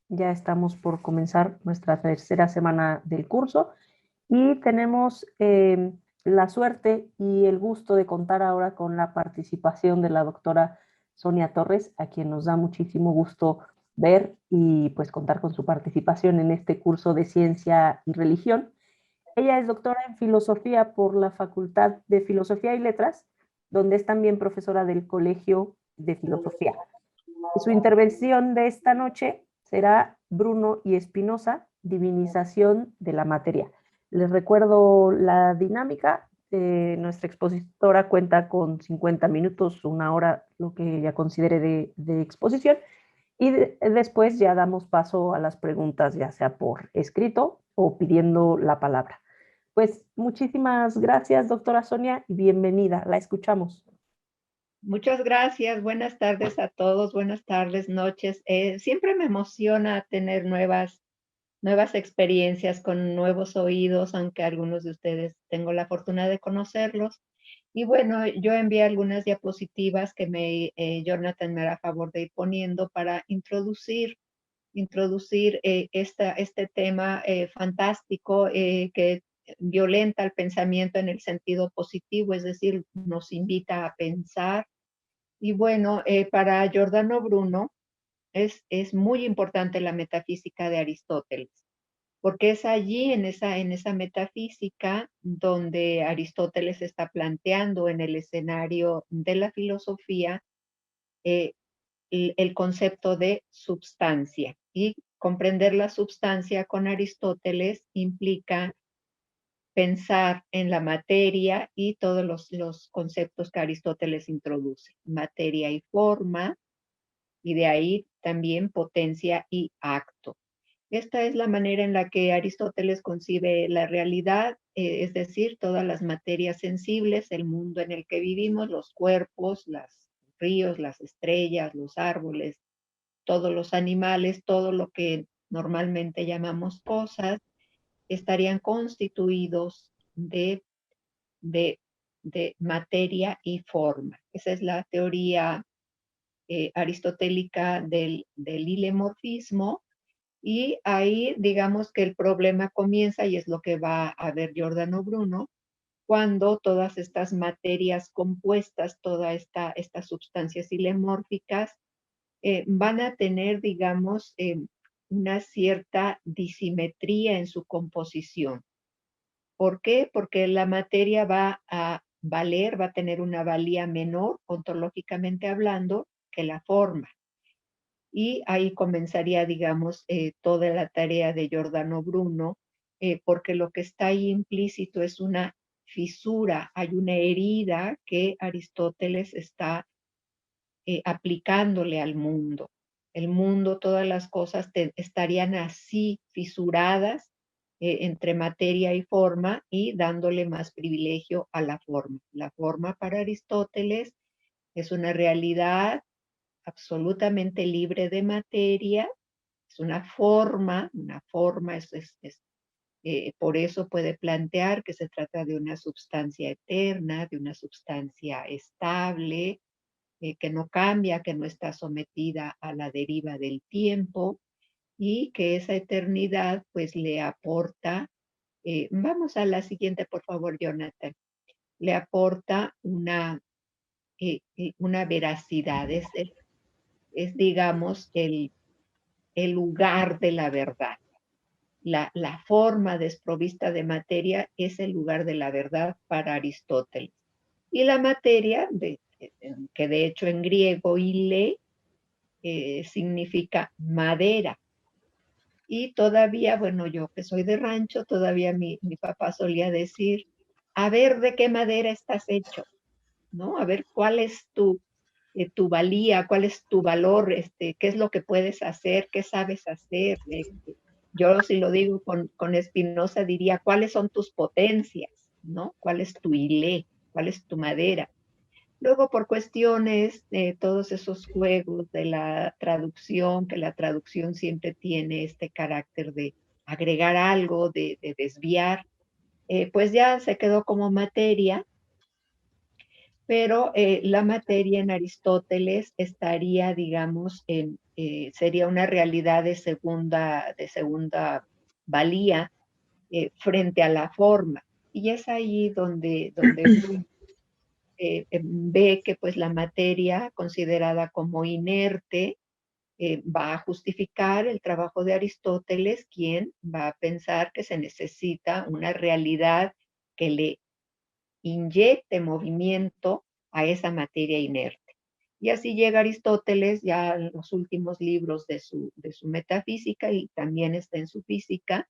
Ya estamos por comenzar nuestra tercera semana del curso y tenemos la suerte y el gusto de contar ahora con la participación de la doctora Sonia Torres, a quien nos da muchísimo gusto ver y pues contar con su participación en este curso de Ciencia y Religión. Ella es doctora en filosofía por la Facultad de Filosofía y Letras, donde es también profesora del Colegio de Filosofía. Su intervención de esta noche será Bruno y Espinosa, divinización de la materia. Les recuerdo la dinámica. Nuestra expositora cuenta con 50 minutos, una hora, lo que ella considere de exposición, y después ya damos paso a las preguntas, ya sea por escrito o pidiendo la palabra. Pues muchísimas gracias, doctora Sonia, y bienvenida. La escuchamos. Muchas gracias, buenas tardes a todos, buenas tardes, noches. Siempre me emociona tener nuevas experiencias con nuevos oídos, aunque algunos de ustedes tengo la fortuna de conocerlos. Y bueno, yo envié algunas diapositivas que Jonathan me hará favor de ir poniendo para introducir este tema fantástico que violenta el pensamiento en el sentido positivo, es decir, nos invita a pensar. Y bueno, para Giordano Bruno es muy importante la metafísica de Aristóteles, porque es allí en esa metafísica donde Aristóteles está planteando en el escenario de la filosofía eh, el concepto de substancia. Y comprender la substancia con Aristóteles implica pensar en la materia y todos los conceptos que Aristóteles introduce, materia y forma, y de ahí también potencia y acto. Esta es la manera en la que Aristóteles concibe la realidad, es decir, todas las materias sensibles, el mundo en el que vivimos, los cuerpos, los ríos, las estrellas, los árboles, todos los animales, todo lo que normalmente llamamos cosas, estarían constituidos de, de materia y forma. Esa es la teoría aristotélica del hilemorfismo, y ahí digamos que el problema comienza, y es lo que va a ver Giordano Bruno, cuando todas estas materias compuestas, estas sustancias hilemórficas, van a tener, digamos, una cierta disimetría en su composición. ¿Por qué? Porque la materia va a valer, va a tener una valía menor, ontológicamente hablando, que la forma. Y ahí comenzaría, digamos, toda la tarea de Giordano Bruno, porque lo que está ahí implícito es una fisura, hay una herida que Aristóteles está aplicándole al mundo. El mundo, todas las cosas estarían así fisuradas entre materia y forma, y dándole más privilegio a la forma. La forma para Aristóteles es una realidad absolutamente libre de materia, es una forma por eso puede plantear que se trata de una sustancia eterna, de una sustancia estable, que no cambia, que no está sometida a la deriva del tiempo, y que esa eternidad pues le aporta, vamos a la siguiente por favor, Jonathan, le aporta una veracidad, digamos el lugar de la verdad. La forma desprovista de materia es el lugar de la verdad para Aristóteles. Y la materia, que de hecho en griego ile significa madera. Y todavía, bueno, yo que soy de rancho, todavía mi papá solía decir, a ver de qué madera estás hecho, ¿no? A ver cuál es tu valía, cuál es tu valor, qué es lo que puedes hacer, qué sabes hacer. Yo si lo digo con Espinosa diría, ¿cuáles son tus potencias? ¿No? ¿Cuál es tu hilé? ¿Cuál es tu madera? Luego, por cuestiones de todos esos juegos de la traducción, que la traducción siempre tiene este carácter de agregar algo, de desviar, pues ya se quedó como materia, pero la materia en Aristóteles estaría, digamos, sería una realidad de segunda valía frente a la forma. Y es ahí donde Bruno ve que pues la materia considerada como inerte va a justificar el trabajo de Aristóteles, quien va a pensar que se necesita una realidad que le inyecte movimiento a esa materia inerte. Y así llega Aristóteles ya en los últimos libros de su metafísica, y también está en su física,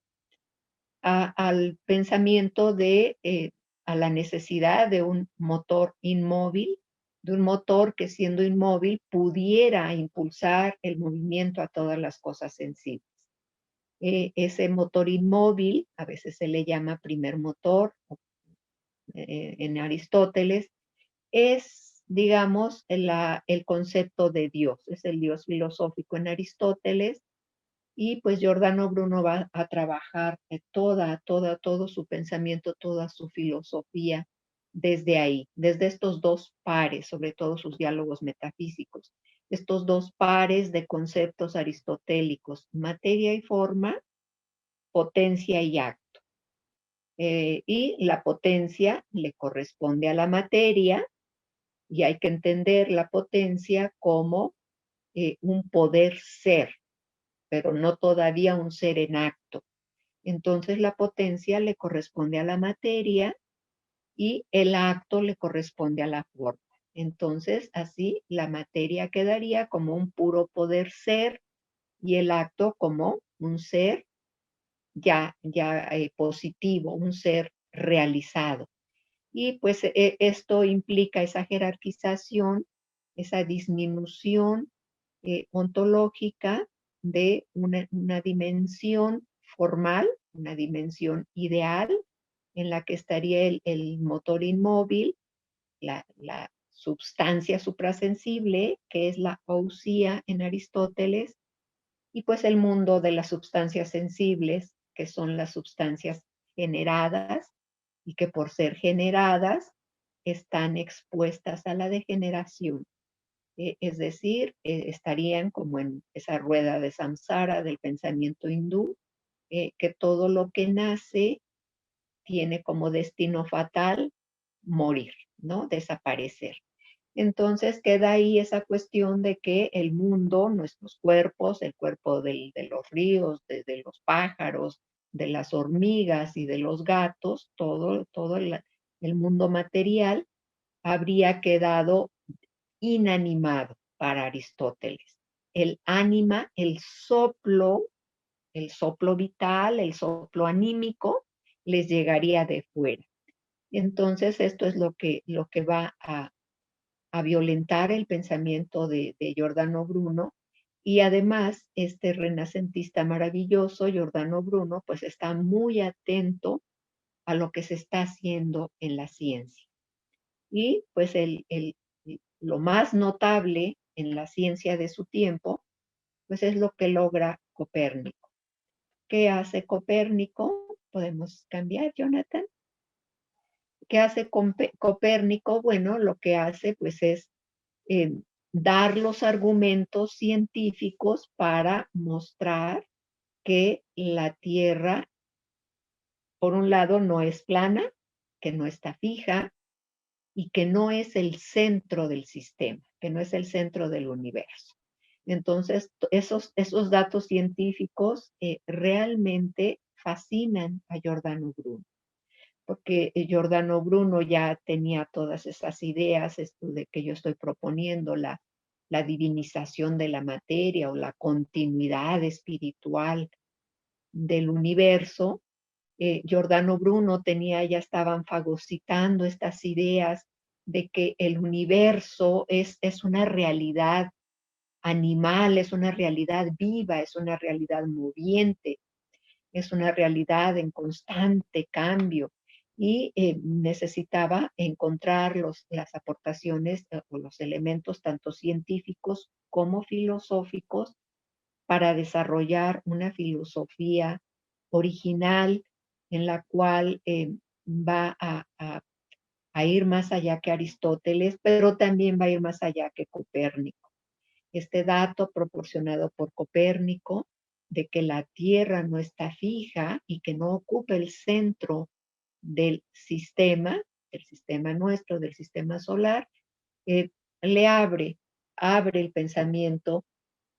al pensamiento a la necesidad de un motor inmóvil, de un motor que siendo inmóvil pudiera impulsar el movimiento a todas las cosas sensibles. Ese motor inmóvil a veces se le llama primer motor en Aristóteles, es, digamos, el concepto de Dios, es el Dios filosófico en Aristóteles. Y pues Giordano Bruno va a trabajar todo su pensamiento, toda su filosofía desde ahí, desde estos dos pares, sobre todo sus diálogos metafísicos, estos dos pares de conceptos aristotélicos, materia y forma, potencia y acto. Y la potencia le corresponde a la materia, y hay que entender la potencia como un poder ser, pero no todavía un ser en acto. Entonces la potencia le corresponde a la materia y el acto le corresponde a la forma. Entonces así la materia quedaría como un puro poder ser y el acto como un ser ya positivo, un ser realizado. Y pues esto implica esa jerarquización, esa disminución ontológica de una dimensión formal, una dimensión ideal, en la que estaría el motor inmóvil, la substancia suprasensible, que es la ousia en Aristóteles, y pues el mundo de las sustancias sensibles, que son las sustancias generadas, y que por ser generadas están expuestas a la degeneración. Es decir, estarían como en esa rueda de samsara del pensamiento hindú, que todo lo que nace tiene como destino fatal morir, ¿no? Desaparecer. Entonces queda ahí esa cuestión de que el mundo, nuestros cuerpos, el cuerpo de los ríos, de los pájaros, de las hormigas y de los gatos, todo el mundo material habría quedado inanimado para Aristóteles. El ánima, el soplo vital, el soplo anímico, les llegaría de fuera. Entonces esto es lo que va a violentar el pensamiento de Giordano Bruno. Y además, este renacentista maravilloso, Giordano Bruno, pues está muy atento a lo que se está haciendo en la ciencia. Y pues lo más notable en la ciencia de su tiempo, pues es lo que logra Copérnico. ¿Qué hace Copérnico? Podemos cambiar, Jonathan. ¿Qué hace Copérnico? Bueno, lo que hace pues es dar los argumentos científicos para mostrar que la Tierra, por un lado, no es plana, que no está fija y que no es el centro del sistema, que no es el centro del universo. Entonces, esos datos científicos realmente fascinan a Giordano Bruno, porque Giordano Bruno ya tenía todas esas ideas, esto de que yo estoy proponiendo, la divinización de la materia o la continuidad espiritual del universo. Giordano Bruno ya estaban fagocitando estas ideas de que el universo es una realidad animal, es una realidad viva, es una realidad moviente, es una realidad en constante cambio, y necesitaba encontrar las aportaciones o los elementos tanto científicos como filosóficos para desarrollar una filosofía original en la cual va a a ir más allá que Aristóteles, pero también va a ir más allá que Copérnico. Este dato proporcionado por Copérnico de que la Tierra no está fija y que no ocupa el centro del sistema nuestro, del sistema solar, le abre el pensamiento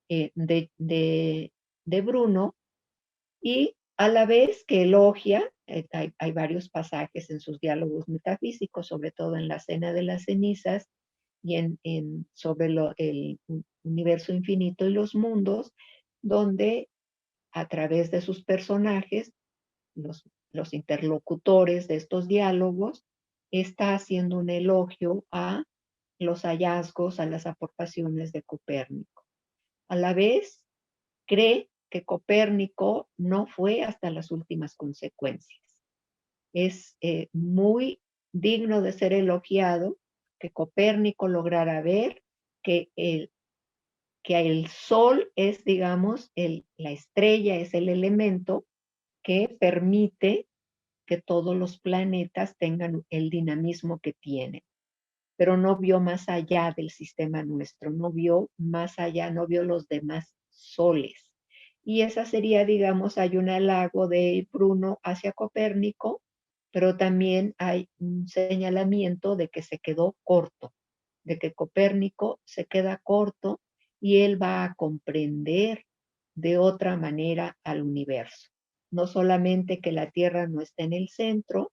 de Bruno, y a la vez que elogia, hay varios pasajes en sus diálogos metafísicos, sobre todo en la Cena de las Cenizas y sobre el universo infinito y los mundos, donde a través de sus personajes, los interlocutores de estos diálogos, está haciendo un elogio a los hallazgos, a las aportaciones de Copérnico. A la vez, cree que Copérnico no fue hasta las últimas consecuencias. Es muy digno de ser elogiado que Copérnico lograra ver que el Sol es, digamos, la estrella, es el elemento que permite que todos los planetas tengan el dinamismo que tienen. Pero no vio más allá del sistema nuestro, no vio más allá, no vio los demás soles. Y esa sería, digamos, hay un halago de Bruno hacia Copérnico, pero también hay un señalamiento de que se quedó corto, de que Copérnico se queda corto y él va a comprender de otra manera al universo. No solamente que la Tierra no está en el centro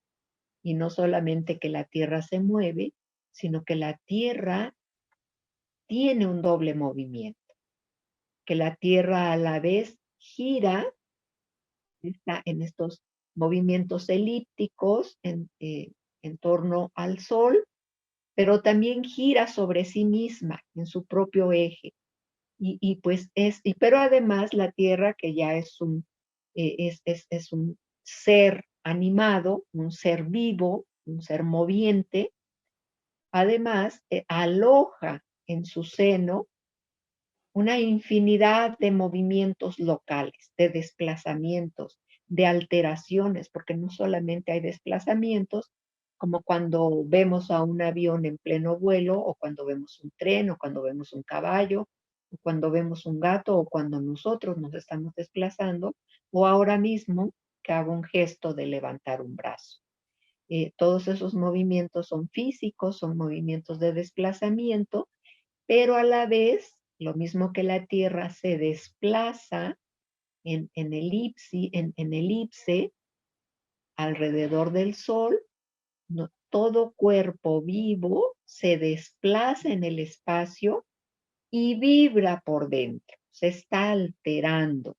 y no solamente que la Tierra se mueve, sino que la Tierra tiene un doble movimiento, que la Tierra a la vez gira, está en estos movimientos elípticos en torno al Sol, pero también gira sobre sí misma en su propio eje. Pero además la Tierra, que ya es un ser animado, un ser vivo, un ser moviente, además aloja en su seno una infinidad de movimientos locales, de desplazamientos, de alteraciones, porque no solamente hay desplazamientos, como cuando vemos a un avión en pleno vuelo, o cuando vemos un tren, o cuando vemos un caballo, o cuando vemos un gato, o cuando nosotros nos estamos desplazando, o ahora mismo que hago un gesto de levantar un brazo. Todos esos movimientos son físicos, son movimientos de desplazamiento, pero a la vez, lo mismo que la Tierra se desplaza en elipse alrededor del Sol, todo cuerpo vivo se desplaza en el espacio y vibra por dentro, se está alterando.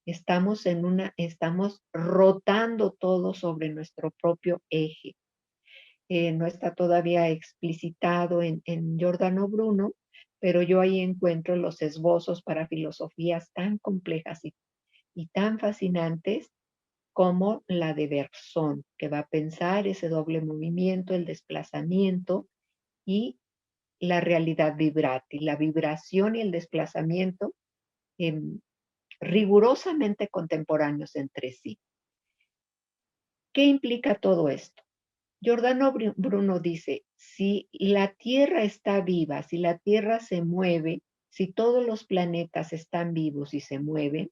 Estamos rotando todo sobre nuestro propio eje. No está todavía explicitado en Giordano Bruno, pero yo ahí encuentro los esbozos para filosofías tan complejas y tan fascinantes como la de Bergson, que va a pensar ese doble movimiento, el desplazamiento y la realidad vibrante, la vibración y el desplazamiento rigurosamente contemporáneos entre sí. ¿Qué implica todo esto? Giordano Bruno dice, si la Tierra está viva, si la Tierra se mueve, si todos los planetas están vivos y se mueven,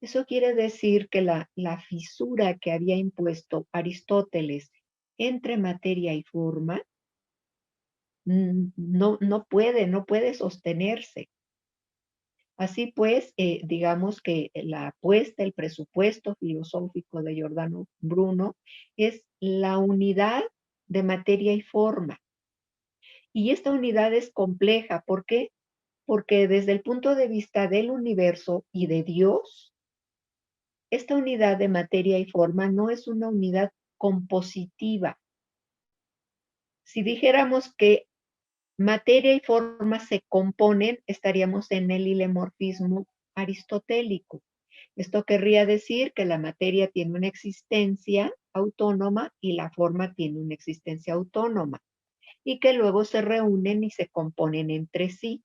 eso quiere decir que la fisura que había impuesto Aristóteles entre materia y forma no puede sostenerse. Así pues, digamos que la apuesta, el presupuesto filosófico de Giordano Bruno es la unidad de materia y forma. Y esta unidad es compleja. ¿Por qué? Porque desde el punto de vista del universo y de Dios, esta unidad de materia y forma no es una unidad compositiva. Si dijéramos que materia y forma se componen, estaríamos en el hilemorfismo aristotélico. Esto querría decir que la materia tiene una existencia autónoma y la forma tiene una existencia autónoma, y que luego se reúnen y se componen entre sí.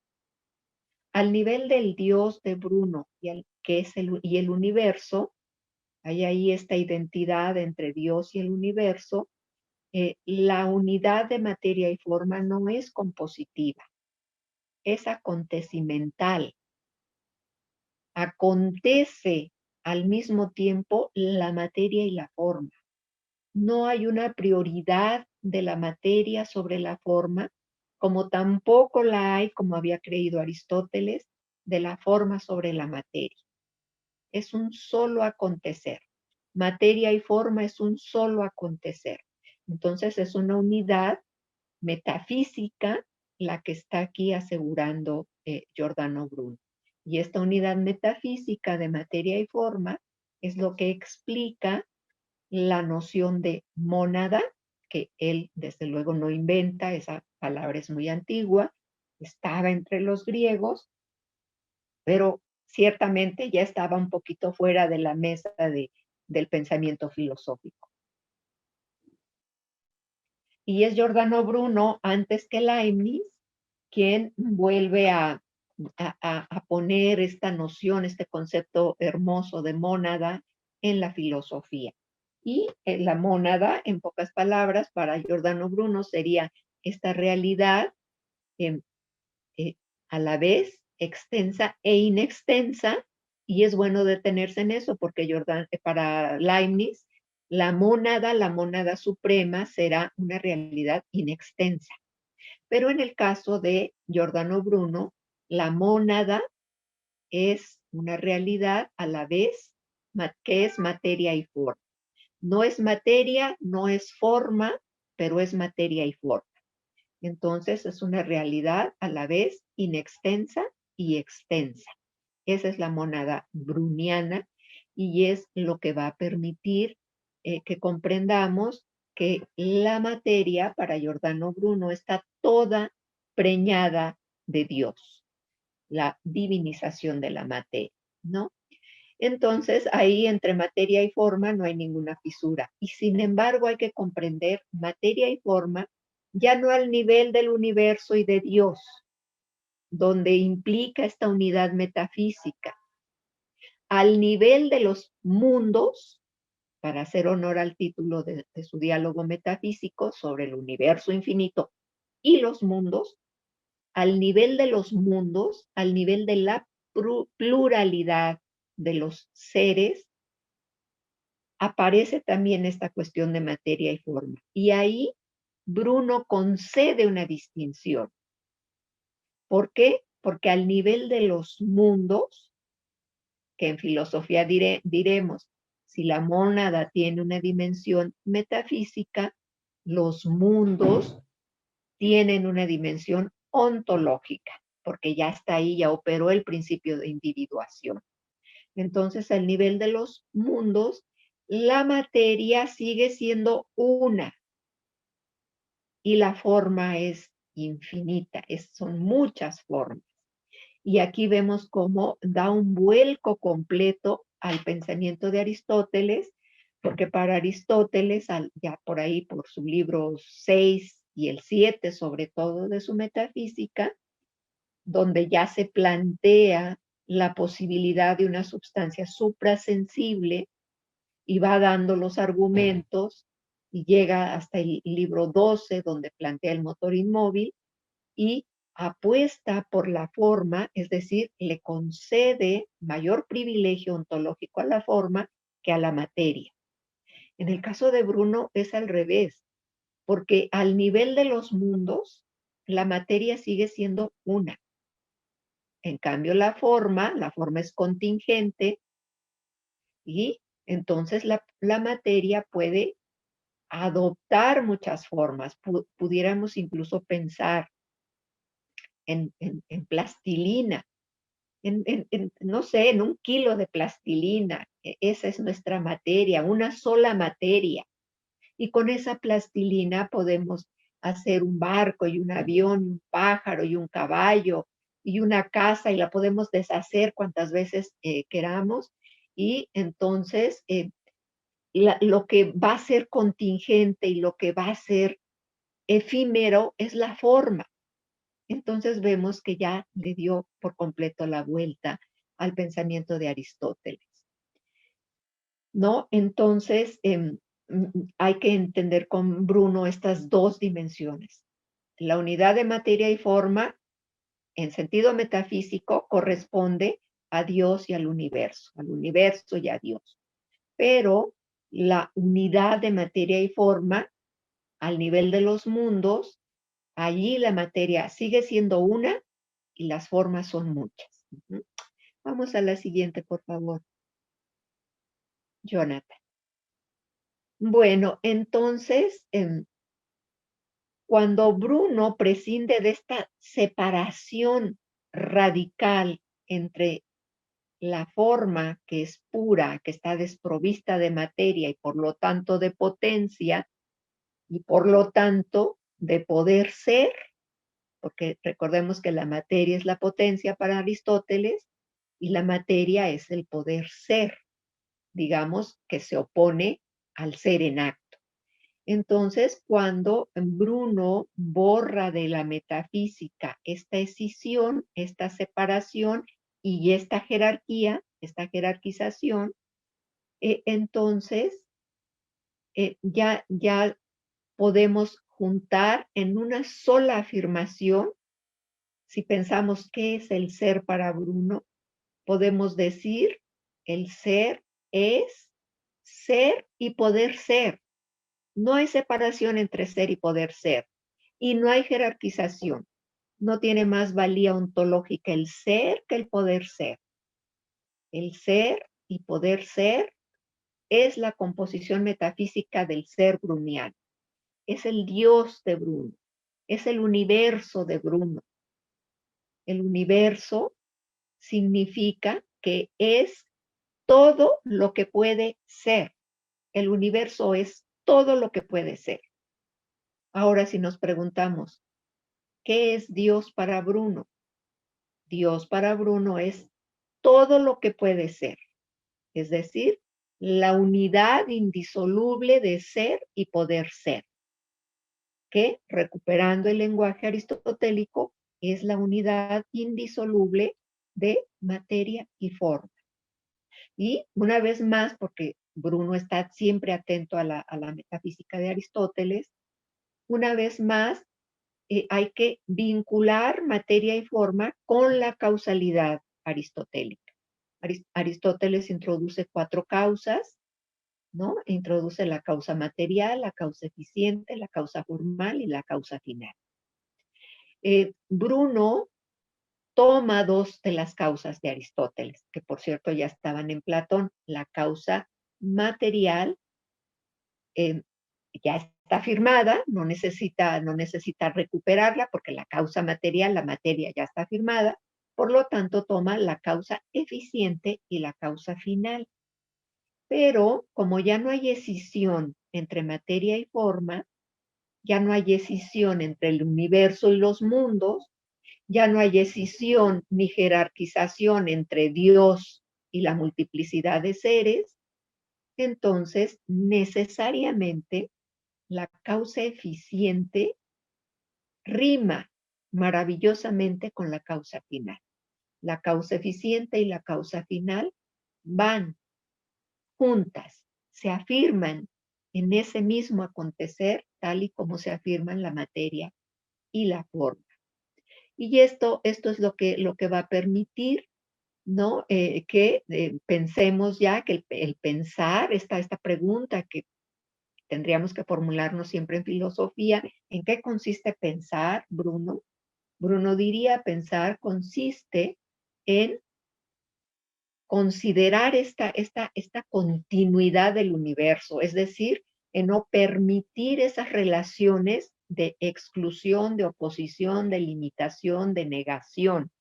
Al nivel del Dios de Bruno y el universo, hay ahí esta identidad entre Dios y el universo, la unidad de materia y forma no es compositiva, es acontecimental. Acontece al mismo tiempo la materia y la forma. No hay una prioridad de la materia sobre la forma, como tampoco la hay, como había creído Aristóteles, de la forma sobre la materia. Es un solo acontecer. Materia y forma es un solo acontecer. Entonces es una unidad metafísica la que está aquí asegurando Giordano Bruno. Y esta unidad metafísica de materia y forma es lo que explica la noción de mónada, que él desde luego no inventa, esa palabra es muy antigua, estaba entre los griegos, pero ciertamente ya estaba un poquito fuera de la mesa del pensamiento filosófico. Y es Giordano Bruno, antes que Leibniz, quien vuelve a poner esta noción, este concepto hermoso de mónada en la filosofía. Y la mónada, en pocas palabras, para Giordano Bruno sería esta realidad a la vez extensa e inextensa, y es bueno detenerse en eso porque para Leibniz la mónada suprema será una realidad inextensa. Pero en el caso de Giordano Bruno, la mónada es una realidad a la vez que es materia y forma. No es materia, no es forma, pero es materia y forma. Entonces es una realidad a la vez inextensa y extensa. Esa es la mónada bruniana y es lo que va a permitir que comprendamos que la materia para Giordano Bruno está toda preñada de Dios, la divinización de la materia, ¿no? Entonces, ahí entre materia y forma no hay ninguna fisura. Y sin embargo, hay que comprender materia y forma ya no al nivel del universo y de Dios, donde implica esta unidad metafísica, al nivel de los mundos, para hacer honor al título de su diálogo metafísico sobre el universo infinito y los mundos, al nivel de los mundos, al nivel de la pluralidad de los seres, aparece también esta cuestión de materia y forma. Y ahí Bruno concede una distinción. ¿Por qué? Porque al nivel de los mundos, que en filosofía diremos, si la mónada tiene una dimensión metafísica, los mundos tienen una dimensión ontológica, porque ya está ahí, ya operó el principio de individuación. Entonces, al nivel de los mundos, la materia sigue siendo una y la forma es infinita, son muchas formas. Y aquí vemos cómo da un vuelco completo al pensamiento de Aristóteles, porque para Aristóteles, ya por ahí, por su libro 6 y el 7, sobre todo de su metafísica, donde ya se plantea la posibilidad de una sustancia suprasensible y va dando los argumentos y llega hasta el libro 12, donde plantea el motor inmóvil y apuesta por la forma, es decir, le concede mayor privilegio ontológico a la forma que a la materia. En el caso de Bruno es al revés, porque al nivel de los mundos, la materia sigue siendo una. En cambio, la forma es contingente y entonces la materia puede adoptar muchas formas. Pudiéramos incluso pensar en plastilina, no sé, en un kilo de plastilina. Esa es nuestra materia, una sola materia. Y con esa plastilina podemos hacer un barco y un avión, un pájaro y un caballo y una casa y la podemos deshacer cuantas veces queramos. Y entonces lo que va a ser contingente y lo que va a ser efímero es la forma. Entonces vemos que ya le dio por completo la vuelta al pensamiento de Aristóteles, ¿no? Entonces, hay que entender con Bruno estas dos dimensiones. La unidad de materia y forma, en sentido metafísico, corresponde a Dios y al universo y a Dios. Pero la unidad de materia y forma, al nivel de los mundos, allí la materia sigue siendo una y las formas son muchas. Vamos a la siguiente, por favor, Jonathan. Bueno, entonces, cuando Bruno prescinde de esta separación radical entre la forma que es pura, que está desprovista de materia y por lo tanto de potencia y por lo tanto de poder ser, porque recordemos que la materia es la potencia para Aristóteles y la materia es el poder ser, digamos, que se opone al ser en acto. Entonces, cuando Bruno borra de la metafísica esta escisión, esta separación y esta jerarquía, esta jerarquización, entonces ya podemos juntar en una sola afirmación. Si pensamos qué es el ser para Bruno, podemos decir el ser es ser y poder ser. No hay separación entre ser y poder ser. Y no hay jerarquización. No tiene más valía ontológica el ser que el poder ser. El ser y poder ser es la composición metafísica del ser bruniano. Es el Dios de Bruno. Es el universo de Bruno. El universo significa que es todo lo que puede ser. El universo es todo lo que puede ser. Ahora, si nos preguntamos, ¿qué es Dios para Bruno? Dios para Bruno es todo lo que puede ser, es decir, la unidad indisoluble de ser y poder ser, que, recuperando el lenguaje aristotélico, es la unidad indisoluble de materia y forma. Y una vez más, porque Bruno está siempre atento a la metafísica de Aristóteles, una vez más hay que vincular materia y forma con la causalidad aristotélica. Aristóteles introduce 4 causas, ¿no? Introduce la causa material, la causa eficiente, la causa formal y la causa final. Bruno toma 2 de las causas de Aristóteles, que por cierto ya estaban en Platón. La causa material ya está firmada, no necesita recuperarla porque la causa material, la materia ya está firmada, por lo tanto toma la causa eficiente y la causa final. Pero como ya no hay escisión entre materia y forma, ya no hay escisión entre el universo y los mundos, ya no hay escisión ni jerarquización entre Dios y la multiplicidad de seres, entonces necesariamente la causa eficiente rima maravillosamente con la causa final. La causa eficiente y la causa final van juntas, se afirman en ese mismo acontecer, tal y como se afirman la materia y la forma. Y esto es lo que va a permitir, ¿no? Que pensemos ya que el pensar, esta pregunta que tendríamos que formularnos siempre en filosofía, ¿en qué consiste pensar, Bruno? Bruno diría, pensar consiste en considerar esta continuidad del universo, es decir, en no permitir esas relaciones de exclusión, de oposición, de limitación, de negación,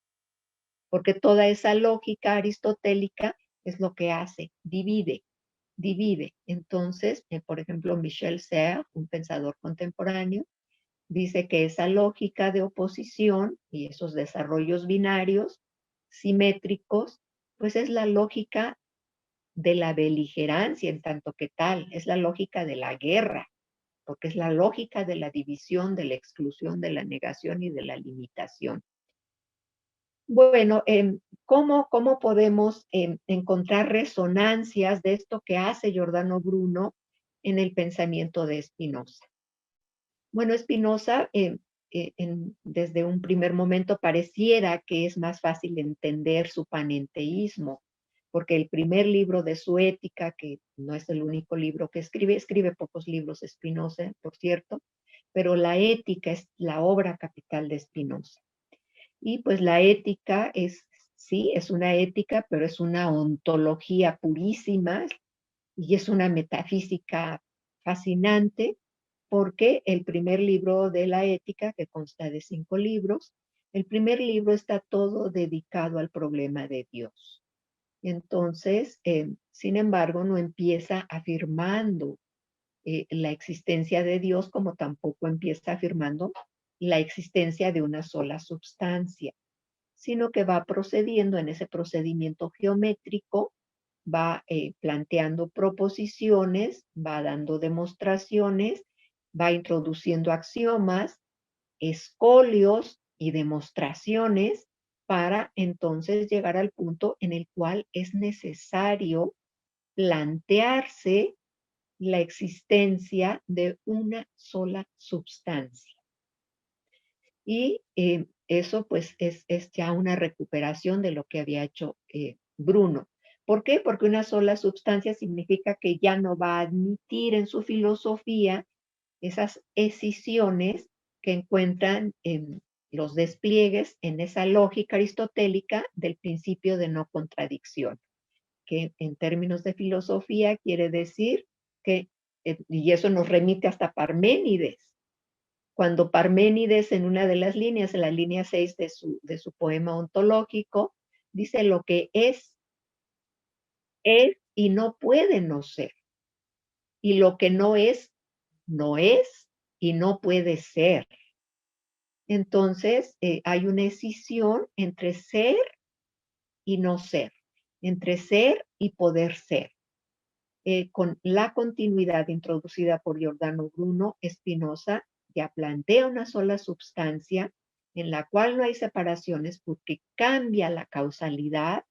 porque toda esa lógica aristotélica es lo que hace, divide. Entonces, por ejemplo, Michel Serres, un pensador contemporáneo, dice que esa lógica de oposición y esos desarrollos binarios simétricos, pues es la lógica de la beligerancia en tanto que tal, es la lógica de la guerra, porque es la lógica de la división, de la exclusión, de la negación y de la limitación. Bueno, ¿cómo podemos encontrar resonancias de esto que hace Giordano Bruno en el pensamiento de Spinoza. Bueno, Spinoza desde un primer momento pareciera que es más fácil entender su panenteísmo, porque el primer libro de su Ética, que no es el único libro que escribe pocos libros Spinoza, por cierto, pero la Ética es la obra capital de Spinoza. Y pues la ética sí, es una ética, pero es una ontología purísima y es una metafísica fascinante, porque el primer libro de la ética, que consta de 5 libros, el primer libro está todo dedicado al problema de Dios. Entonces, sin embargo, no empieza afirmando la existencia de Dios, como tampoco empieza afirmando la existencia de una sola substancia, sino que va procediendo en ese procedimiento geométrico, va planteando proposiciones, va dando demostraciones, va introduciendo axiomas, escolios y demostraciones para entonces llegar al punto en el cual es necesario plantearse la existencia de una sola substancia. Y eso pues es ya una recuperación de lo que había hecho Bruno. ¿Por qué? Porque una sola substancia significa que ya no va a admitir en su filosofía esas escisiones que encuentran en los despliegues en esa lógica aristotélica del principio de no contradicción, que en términos de filosofía quiere decir que, y eso nos remite hasta Parménides, cuando Parménides en una de las líneas, en la línea 6 de su poema ontológico, dice lo que es y no puede no ser. Y lo que no es y no puede ser. Entonces, hay una escisión entre ser y no ser, entre ser y poder ser. Con la continuidad introducida por Giordano Bruno, Spinoza ya plantea una sola substancia en la cual no hay separaciones porque cambia la causalidad,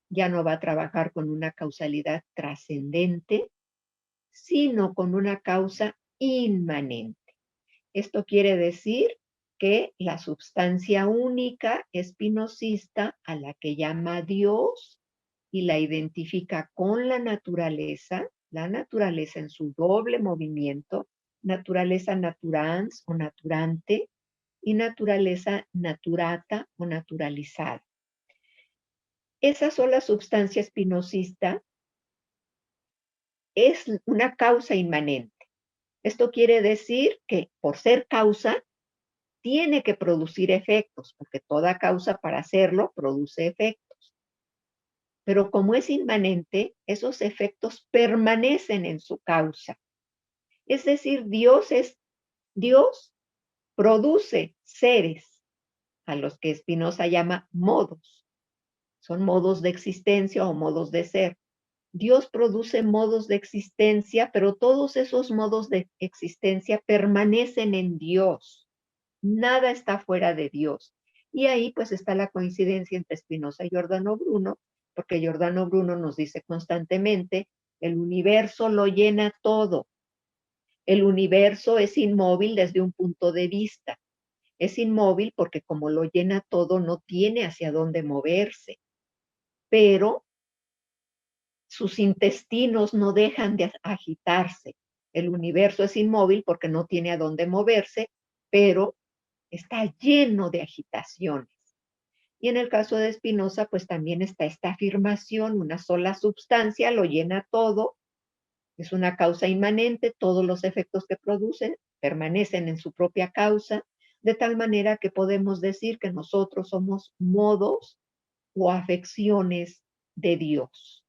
ya no va a trabajar con una causalidad trascendente, sino con una causa inmanente. Esto quiere decir que la substancia única espinosista, a la que llama Dios y la identifica con la naturaleza en su doble movimiento, naturaleza naturans o naturante y naturaleza naturata o naturalizada. Esa sola substancia espinosista es una causa inmanente. Esto quiere decir que por ser causa, tiene que producir efectos, porque toda causa para hacerlo produce efectos. Pero como es inmanente, esos efectos permanecen en su causa. Es decir, Dios produce seres, a los que Spinoza llama modos. Son modos de existencia o modos de ser. Dios produce modos de existencia, pero todos esos modos de existencia permanecen en Dios. Nada está fuera de Dios. Y ahí pues está la coincidencia entre Spinoza y Giordano Bruno, porque Giordano Bruno nos dice constantemente, el universo lo llena todo. El universo es inmóvil desde un punto de vista. Es inmóvil porque como lo llena todo, no tiene hacia dónde moverse. Pero sus intestinos no dejan de agitarse. El universo es inmóvil porque no tiene a dónde moverse, pero está lleno de agitaciones. Y en el caso de Spinoza, pues también está esta afirmación, una sola substancia lo llena todo, es una causa inmanente, todos los efectos que produce permanecen en su propia causa, de tal manera que podemos decir que nosotros somos modos o afecciones de Dios.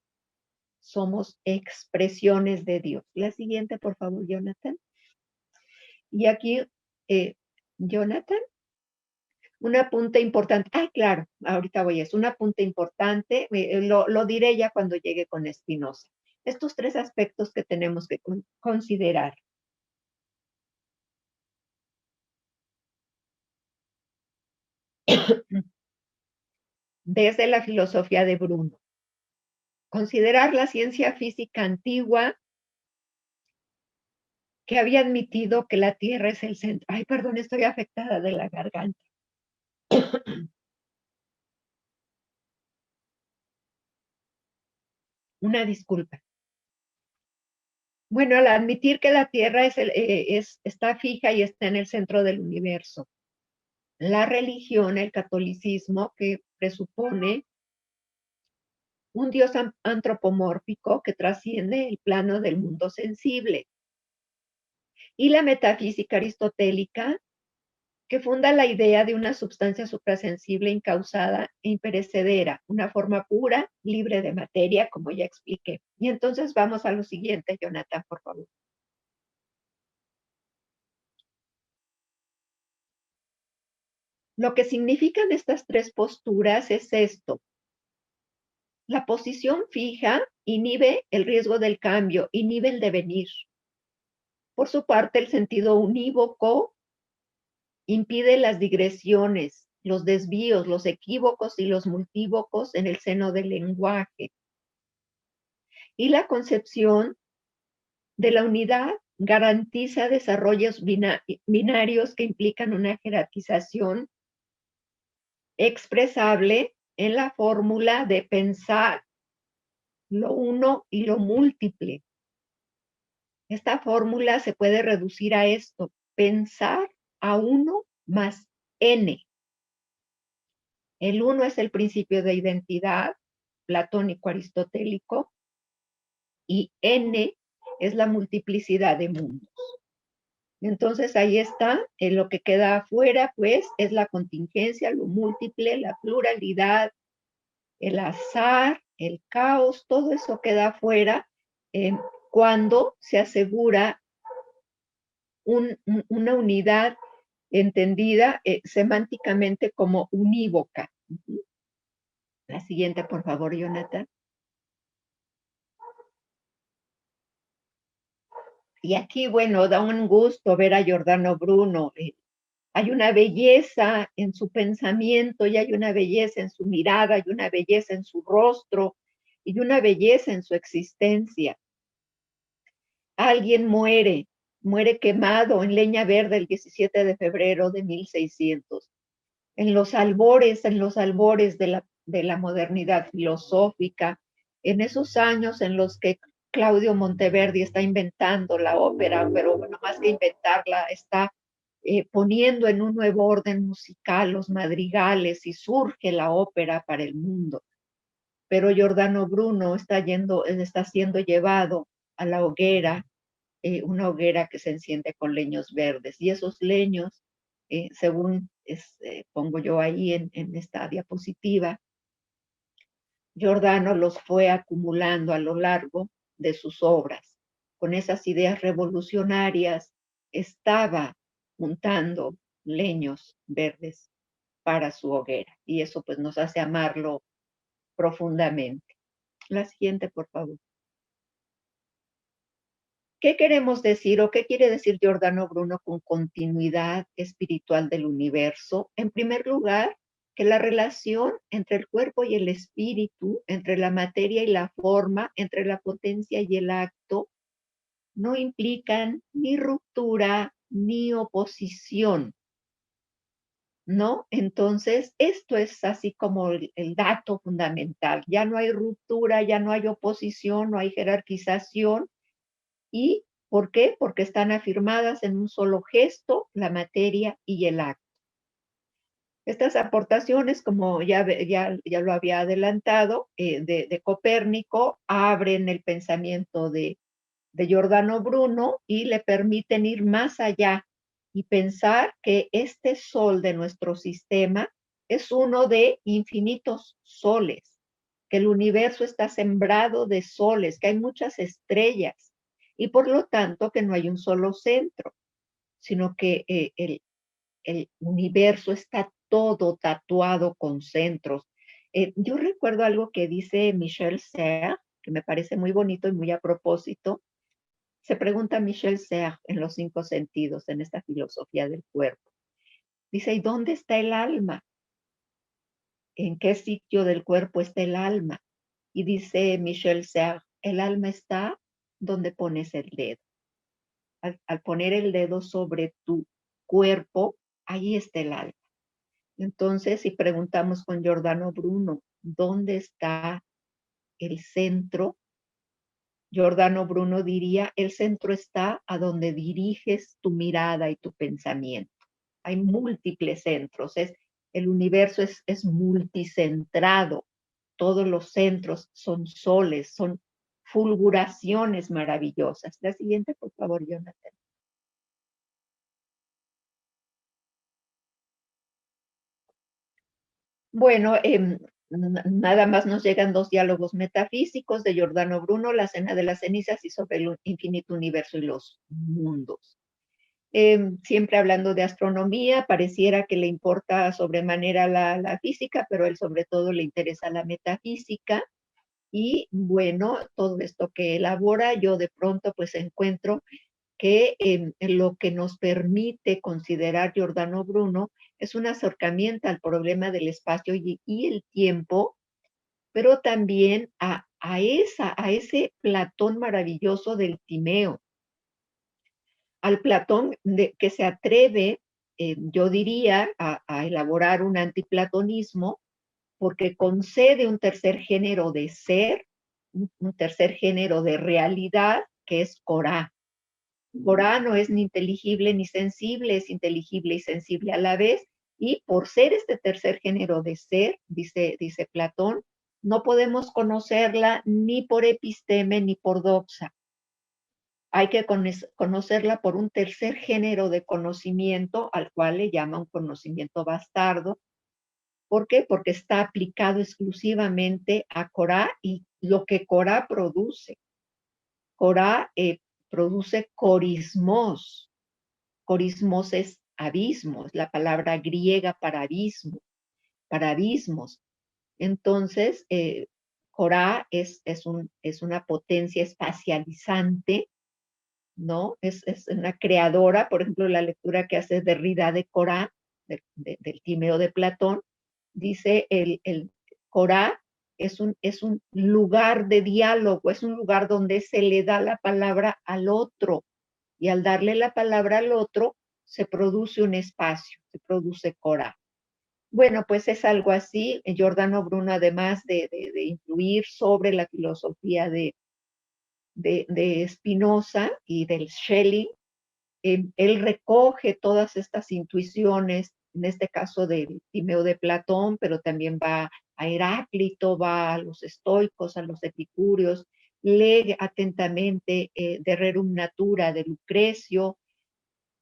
Somos expresiones de Dios. La siguiente, por favor, Jonathan. Y aquí, Jonathan, un apunte importante. Claro, ahorita voy a eso. Un apunte importante, lo diré ya cuando llegue con Spinoza. Estos 3 aspectos que tenemos que considerar. Desde la filosofía de Bruno. Considerar la ciencia física antigua que había admitido que la Tierra es el centro. Ay, perdón, estoy afectada de la garganta. Una disculpa. Bueno, al admitir que la Tierra está fija y está en el centro del universo, la religión, el catolicismo, que presupone un Dios antropomórfico que trasciende el plano del mundo sensible, y la metafísica aristotélica, que funda la idea de una sustancia suprasensible incausada e imperecedera, una forma pura, libre de materia, como ya expliqué. Y entonces vamos a lo siguiente, Jonathan, por favor. Lo que significan estas tres posturas es esto. La posición fija inhibe el riesgo del cambio, inhibe el devenir. Por su parte, el sentido unívoco impide las digresiones, los desvíos, los equívocos y los multívocos en el seno del lenguaje. Y la concepción de la unidad garantiza desarrollos binarios que implican una jerarquización expresable en la fórmula de pensar lo uno y lo múltiple. Esta fórmula se puede reducir a esto: pensar a 1 más n. El 1 es el principio de identidad platónico-aristotélico y n es la multiplicidad de mundos. Entonces ahí está, lo que queda afuera pues es la contingencia, lo múltiple, la pluralidad, el azar, el caos, todo eso queda afuera cuando se asegura una unidad entendida semánticamente como unívoca. La siguiente, por favor, Jonathan. Y aquí, bueno, da un gusto ver a Giordano Bruno. Hay una belleza en su pensamiento y hay una belleza en su mirada y una belleza en su rostro y una belleza en su existencia. Alguien muere quemado en leña verde el 17 de febrero de 1600, en los albores de la modernidad filosófica, en esos años en los que Claudio Monteverdi está inventando la ópera, pero bueno, más que inventarla, está poniendo en un nuevo orden musical los madrigales y surge la ópera para el mundo. Pero Giordano Bruno está siendo llevado a la hoguera, una hoguera que se enciende con leños verdes, y esos leños, según pongo yo ahí en esta diapositiva, Giordano los fue acumulando a lo largo de sus obras. Con esas ideas revolucionarias estaba juntando leños verdes para su hoguera, y eso pues nos hace amarlo profundamente. La siguiente, por favor. ¿Qué queremos decir o qué quiere decir Giordano Bruno con continuidad espiritual del universo? En primer lugar, que la relación entre el cuerpo y el espíritu, entre la materia y la forma, entre la potencia y el acto, no implican ni ruptura ni oposición, ¿no? Entonces, esto es así como el dato fundamental. Ya no hay ruptura, ya no hay oposición, no hay jerarquización. ¿Y por qué? Porque están afirmadas en un solo gesto, la materia y el acto. Estas aportaciones, como ya lo había adelantado, de Copérnico, abren el pensamiento de Giordano Bruno y le permiten ir más allá y pensar que este sol de nuestro sistema es uno de infinitos soles, que el universo está sembrado de soles, que hay muchas estrellas y por lo tanto que no hay un solo centro, sino que el universo está todo tatuado con centros. Yo recuerdo algo que dice Michel Serres, que me parece muy bonito y muy a propósito. Se pregunta Michel Serres en Los 5 sentidos, en esta filosofía del cuerpo. Dice, ¿y dónde está el alma? ¿En qué sitio del cuerpo está el alma? Y dice Michel Serres, el alma está donde pones el dedo. al poner el dedo sobre tu cuerpo, ahí está el alma. Entonces, si preguntamos con Giordano Bruno, ¿dónde está el centro? Giordano Bruno diría, el centro está a donde diriges tu mirada y tu pensamiento. Hay múltiples centros, el universo es multicentrado. Todos los centros son soles, son fulguraciones maravillosas. La siguiente, por favor, Jonathan. Bueno, nada más nos llegan 2 diálogos metafísicos de Giordano Bruno, La cena de las cenizas y Sobre el infinito universo y los mundos. Siempre hablando de astronomía, pareciera que le importa sobremanera la física, pero a él sobre todo le interesa la metafísica. Y bueno, todo esto que elabora, yo de pronto pues encuentro que lo que nos permite considerar Giordano Bruno es un acercamiento al problema del espacio y el tiempo, pero también a ese Platón maravilloso del Timeo, al Platón que se atreve, yo diría, a elaborar un antiplatonismo, porque concede un tercer género de ser, un tercer género de realidad, que es Corá. Corá no es ni inteligible ni sensible, es inteligible y sensible a la vez, y por ser este tercer género de ser, dice Platón, no podemos conocerla ni por episteme ni por doxa. Hay que conocerla por un tercer género de conocimiento, al cual le llama un conocimiento bastardo. ¿Por qué? Porque está aplicado exclusivamente a Corá y lo que Corá produce. Corá produce corismos. Corismos es abismo, es la palabra griega para abismo, para abismos. Entonces, Corá es una potencia espacializante, ¿no? Es una creadora, por ejemplo, la lectura que hace Derrida de Corá, del Timeo de Platón, dice el Corá es un lugar de diálogo, es un lugar donde se le da la palabra al otro, y al darle la palabra al otro, se produce un espacio, se produce Corá. Bueno, pues es algo así. Giordano Bruno, además de influir sobre la filosofía de Spinoza y del Schelling, él recoge todas estas intuiciones, en este caso del Timeo de Platón, pero también va a Heráclito, va a los estoicos, a los epicúreos, lee atentamente de Rerum Natura de Lucrecio,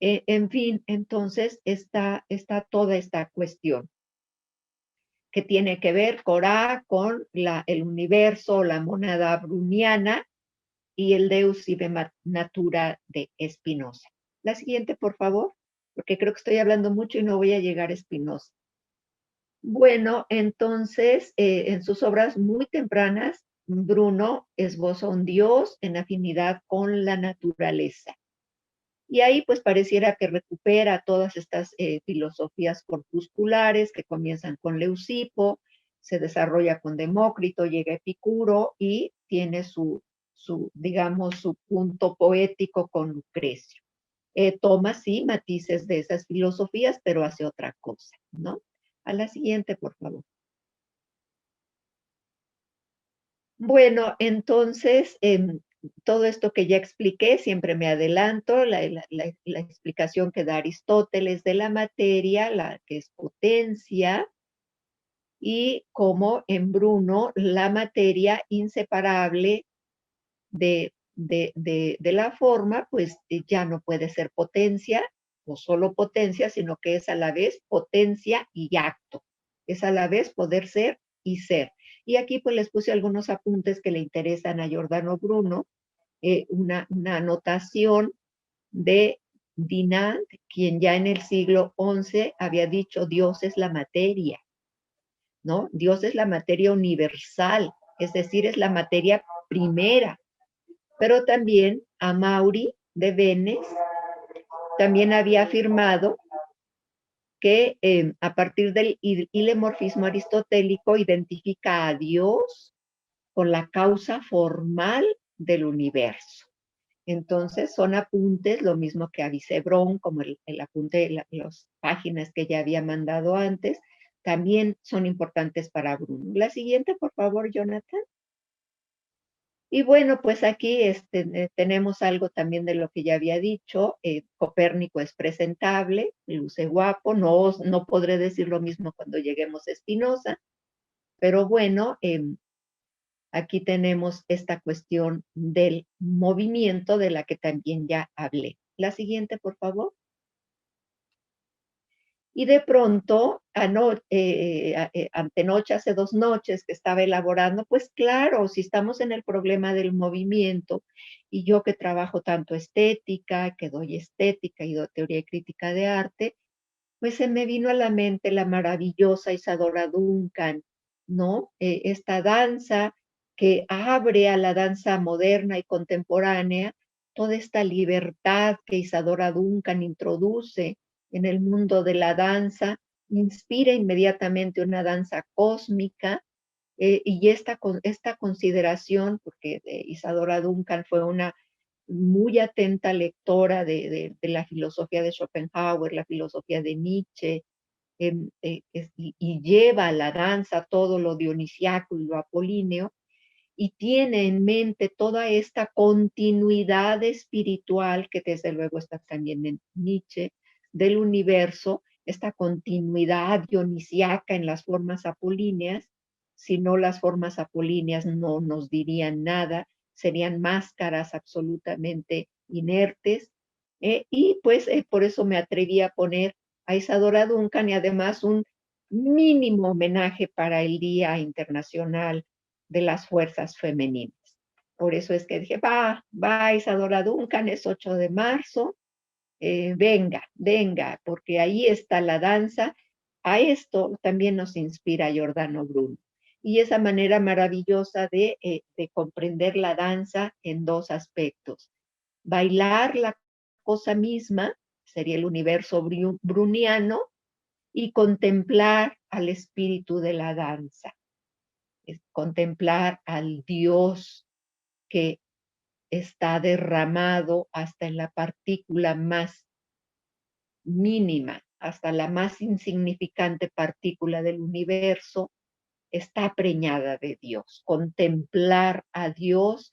en fin, entonces está toda esta cuestión que tiene que ver Corá con el universo, la mónada bruniana y el Deus sive natura de Spinoza. La siguiente, por favor, porque creo que estoy hablando mucho y no voy a llegar a Spinoza. Bueno, entonces, en sus obras muy tempranas, Bruno esboza un Dios en afinidad con la naturaleza. Y ahí pues pareciera que recupera todas estas filosofías corpusculares que comienzan con Leucipo, se desarrolla con Demócrito, llega a Epicuro y tiene digamos, su punto poético con Lucrecio. Toma, sí, matices de esas filosofías, pero hace otra cosa, ¿no? A la siguiente, por favor. Bueno, entonces, todo esto que ya expliqué, siempre me adelanto, la explicación que da Aristóteles de la materia, la que es potencia, y como en Bruno la materia inseparable de la forma, pues ya no puede ser potencia o solo potencia, sino que es a la vez potencia y acto. Es a la vez poder ser y ser. Y aquí pues les puse algunos apuntes que le interesan a Giordano Bruno, una anotación de Dinant, quien ya en el siglo XI había dicho Dios es la materia, ¿no? Dios es la materia universal, es decir, es la materia primera. Pero también Amaury de Benes también había afirmado que a partir del hilemorfismo aristotélico identifica a Dios con la causa formal del universo. Entonces son apuntes, lo mismo que avisé Bron, como el apunte de las páginas que ya había mandado antes, también son importantes para Bruno. La siguiente, por favor, Jonathan. Y bueno, pues aquí tenemos algo también de lo que ya había dicho. Copérnico es presentable, luce guapo. No podré decir lo mismo cuando lleguemos a Spinoza, pero bueno, aquí tenemos esta cuestión del movimiento de la que también ya hablé. La siguiente, por favor. Y de pronto, antenoche, hace 2 noches que estaba elaborando, pues claro, si estamos en el problema del movimiento, y yo que trabajo tanto estética, que doy estética y doy teoría y crítica de arte, pues se me vino a la mente la maravillosa Isadora Duncan, ¿no? Esta danza que abre a la danza moderna y contemporánea toda esta libertad que Isadora Duncan introduce en el mundo de la danza, inspira inmediatamente una danza cósmica, y esta consideración, porque Isadora Duncan fue una muy atenta lectora de la filosofía de Schopenhauer, la filosofía de Nietzsche, y lleva a la danza todo lo dionisiaco y lo apolíneo, y tiene en mente toda esta continuidad espiritual que desde luego está también en Nietzsche, del universo, esta continuidad dionisiaca en las formas apolíneas. Si no, las formas apolíneas no nos dirían nada, serían máscaras absolutamente inertes. Y pues por eso me atreví a poner a Isadora Duncan, y además un mínimo homenaje para el Día Internacional de las Fuerzas Femeninas. Por eso es que dije, va Isadora Duncan, es 8 de marzo, venga, porque ahí está la danza. A esto también nos inspira Giordano Bruno. Y esa manera maravillosa de comprender la danza en 2 aspectos. Bailar la cosa misma, sería el universo bruniano, y contemplar al espíritu de la danza. Es contemplar al Dios que está derramado hasta en la partícula más mínima, hasta la más insignificante partícula del universo, está preñada de Dios. Contemplar a Dios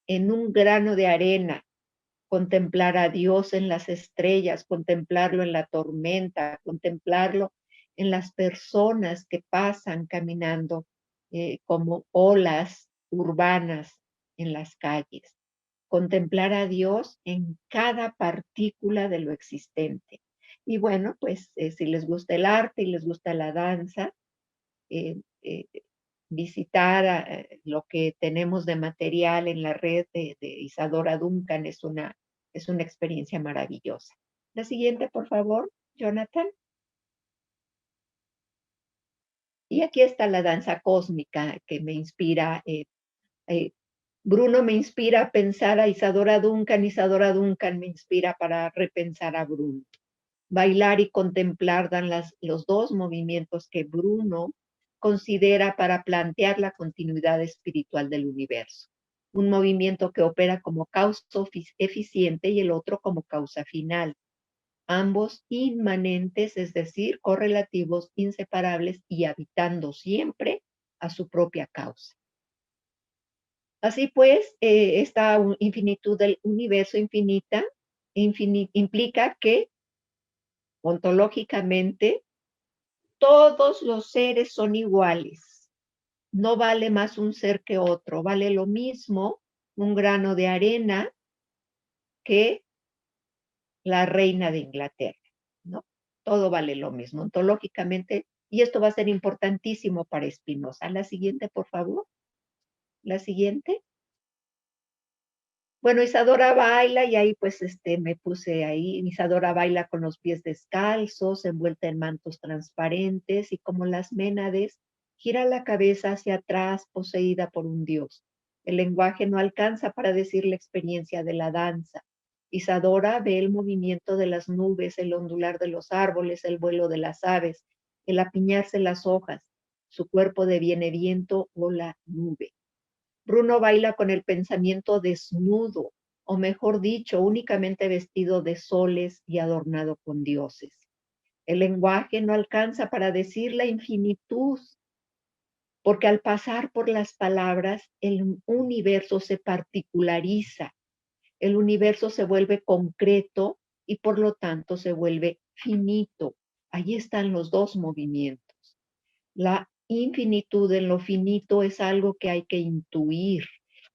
en un grano de arena, contemplar a Dios en las estrellas, contemplarlo en la tormenta, contemplarlo en las personas que pasan caminando como olas urbanas en las calles. Contemplar a Dios en cada partícula de lo existente. Y bueno, pues si les gusta el arte y les gusta la danza, eh, eh, visitar lo que tenemos de material en la red de Isadora Duncan es una experiencia maravillosa. La siguiente, por favor, Jonathan. Y aquí está la danza cósmica que me inspira. Bruno me inspira a pensar a Isadora Duncan me inspira para repensar a Bruno. Bailar y contemplar dan los 2 movimientos que Bruno considera para plantear la continuidad espiritual del universo. Un movimiento que opera como causa eficiente y el otro como causa final. Ambos inmanentes, es decir, correlativos, inseparables y habitando siempre a su propia causa. Así pues, esta infinitud del universo infinita implica que ontológicamente todos los seres son iguales. No vale más un ser que otro. Vale lo mismo un grano de arena que la reina de Inglaterra, ¿no? Todo vale lo mismo ontológicamente, y esto va a ser importantísimo para Spinoza. La siguiente, por favor. La siguiente. Bueno, Isadora baila, y ahí pues me puse ahí. Isadora baila con los pies descalzos, envuelta en mantos transparentes, y como las Ménades, gira la cabeza hacia atrás, poseída por un dios. El lenguaje no alcanza para decir la experiencia de la danza. Isadora ve el movimiento de las nubes, el ondular de los árboles, el vuelo de las aves, el apiñarse las hojas. Su cuerpo deviene viento o la nube. Bruno baila con el pensamiento desnudo, o mejor dicho, únicamente vestido de soles y adornado con dioses. El lenguaje no alcanza para decir la infinitud, porque al pasar por las palabras, el universo se particulariza, el universo se vuelve concreto y por lo tanto se vuelve finito. Ahí están los dos movimientos. La infinitud en lo finito es algo que hay que intuir.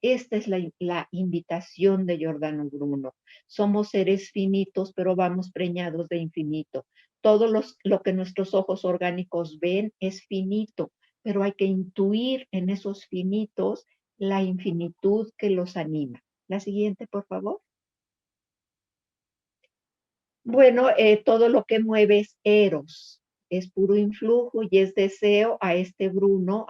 Esta es la invitación de Giordano Bruno. Somos seres finitos, pero vamos preñados de infinito. Todo lo que nuestros ojos orgánicos ven es finito, pero hay que intuir en esos finitos la infinitud que los anima. La siguiente, por favor. Bueno, todo lo que mueve es eros, es puro influjo y es deseo a este Bruno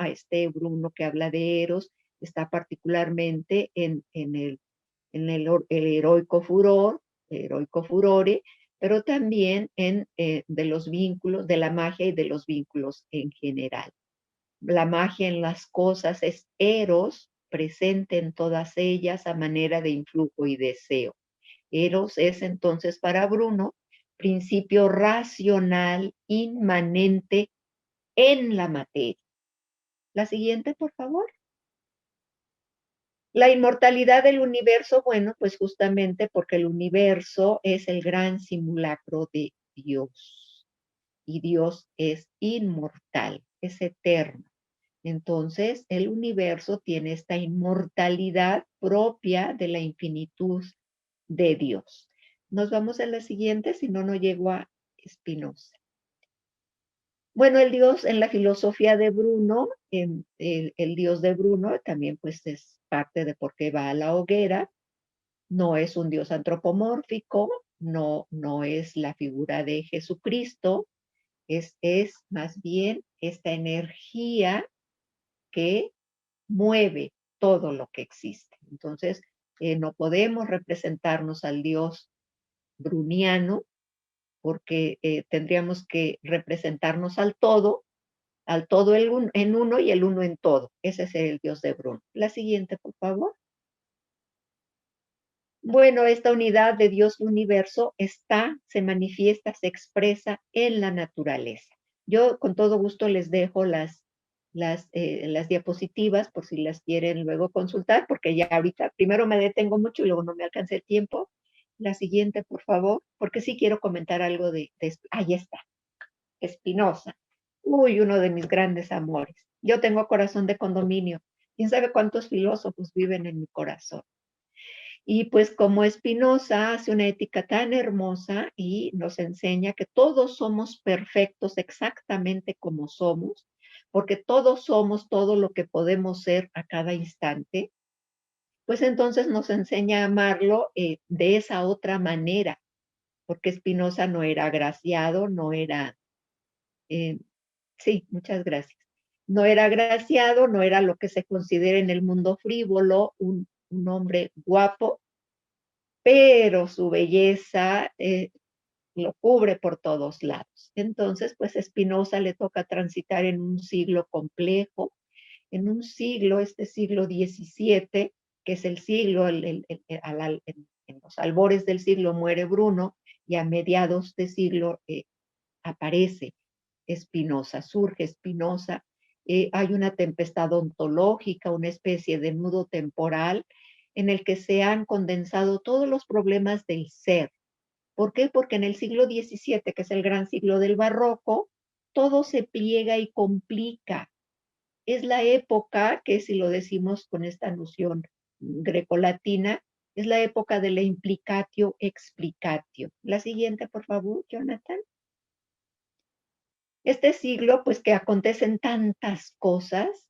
que habla de eros, está particularmente el heroico furor, el heroico furore, pero también de los vínculos, de la magia y de los vínculos en general. La magia en las cosas es eros, presente en todas ellas a manera de influjo y deseo. Eros es entonces para Bruno principio racional inmanente en la materia. La siguiente, por favor. La inmortalidad del universo, bueno, pues justamente porque el universo es el gran simulacro de Dios. Y Dios es inmortal, es eterno. Entonces, el universo tiene esta inmortalidad propia de la infinitud de Dios. Nos vamos a la siguiente, si no, no llego a Spinoza. Bueno, el Dios en la filosofía de Bruno, el Dios de Bruno también pues es parte de por qué va a la hoguera. No es un Dios antropomórfico, no es la figura de Jesucristo, es más bien esta energía que mueve todo lo que existe. Entonces, no podemos representarnos al Dios bruniano porque tendríamos que representarnos al todo en uno y el uno en todo. Ese es el Dios de Bruno. La siguiente, por favor. Bueno, esta unidad de Dios universo se manifiesta, se expresa en la naturaleza. Yo con todo gusto les dejo las diapositivas por si las quieren luego consultar, porque ya ahorita primero me detengo mucho y luego no me alcanza el tiempo. La siguiente, por favor, porque sí quiero comentar algo ahí está, Spinoza. Uy, uno de mis grandes amores. Yo tengo corazón de condominio. ¿Quién sabe cuántos filósofos viven en mi corazón? Y pues como Spinoza hace una ética tan hermosa y nos enseña que todos somos perfectos exactamente como somos, porque todos somos todo lo que podemos ser a cada instante, pues entonces nos enseña a amarlo de esa otra manera, porque Spinoza no era agraciado, no era, sí, muchas gracias, no era agraciado, no era lo que se considera en el mundo frívolo, un hombre guapo, pero su belleza lo cubre por todos lados. Entonces, pues a Spinoza le toca transitar en un siglo complejo, en un siglo, este siglo XVII, que es el siglo, en los albores del siglo muere Bruno y a mediados de siglo aparece Spinoza, surge Spinoza. Hay una tempestad ontológica, una especie de nudo temporal en el que se han condensado todos los problemas del ser. ¿Por qué? Porque en el siglo XVII, que es el gran siglo del barroco, todo se pliega y complica. Es la época que, si lo decimos con esta noción grecolatina, es la época de la implicatio explicatio. La siguiente, por favor, Jonathan. Este siglo, pues que acontecen tantas cosas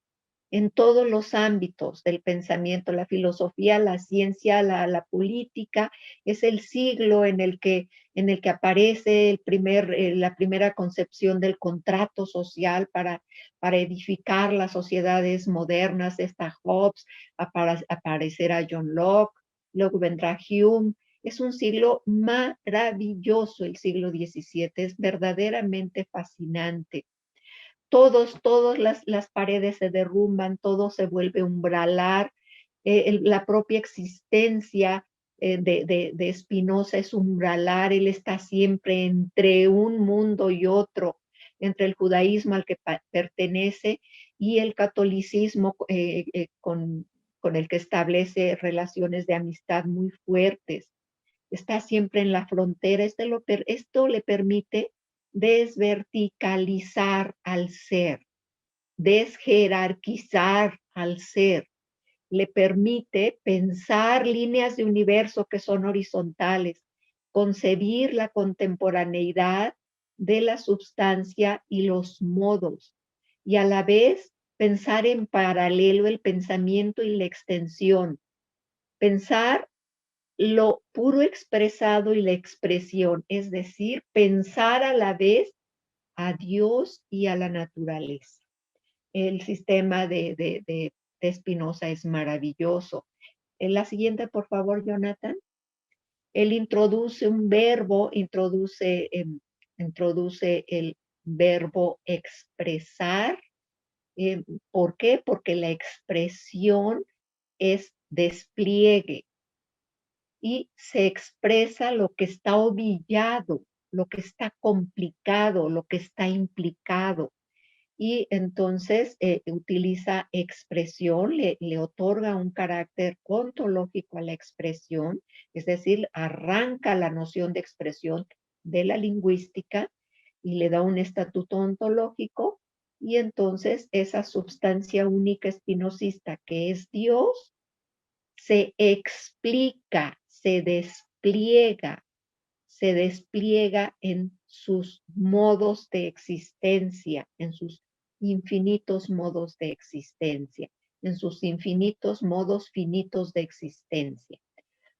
en todos los ámbitos del pensamiento, la filosofía, la ciencia, la política, es el siglo en el que aparece la primera concepción del contrato social para edificar las sociedades modernas, está Hobbes, aparecerá John Locke, luego vendrá Hume. Es un siglo maravilloso, el siglo XVII, es verdaderamente fascinante. Todas las paredes se derrumban, todo se vuelve umbralar, la propia existencia de Spinoza es umbralar, él está siempre entre un mundo y otro, entre el judaísmo al que pertenece y el catolicismo con el que establece relaciones de amistad muy fuertes. Está siempre en la frontera. Esto le permite desverticalizar al ser, desjerarquizar al ser, le permite pensar líneas de universo que son horizontales, concebir la contemporaneidad de la substancia y los modos, y a la vez pensar en paralelo el pensamiento y la extensión, pensar lo puro expresado y la expresión, es decir, pensar a la vez a Dios y a la naturaleza. El sistema de Spinoza es maravilloso. En la siguiente, por favor, Jonathan. Él introduce un verbo, introduce el verbo expresar. ¿Por qué? Porque la expresión es despliegue y se expresa lo que está ovillado, lo que está complicado, lo que está implicado. Y entonces utiliza expresión, le otorga un carácter ontológico a la expresión, es decir, arranca la noción de expresión de la lingüística y le da un estatuto ontológico, y entonces esa substancia única espinosista que es Dios se explica, se despliega en sus modos de existencia, en sus infinitos modos de existencia, en sus infinitos modos finitos de existencia,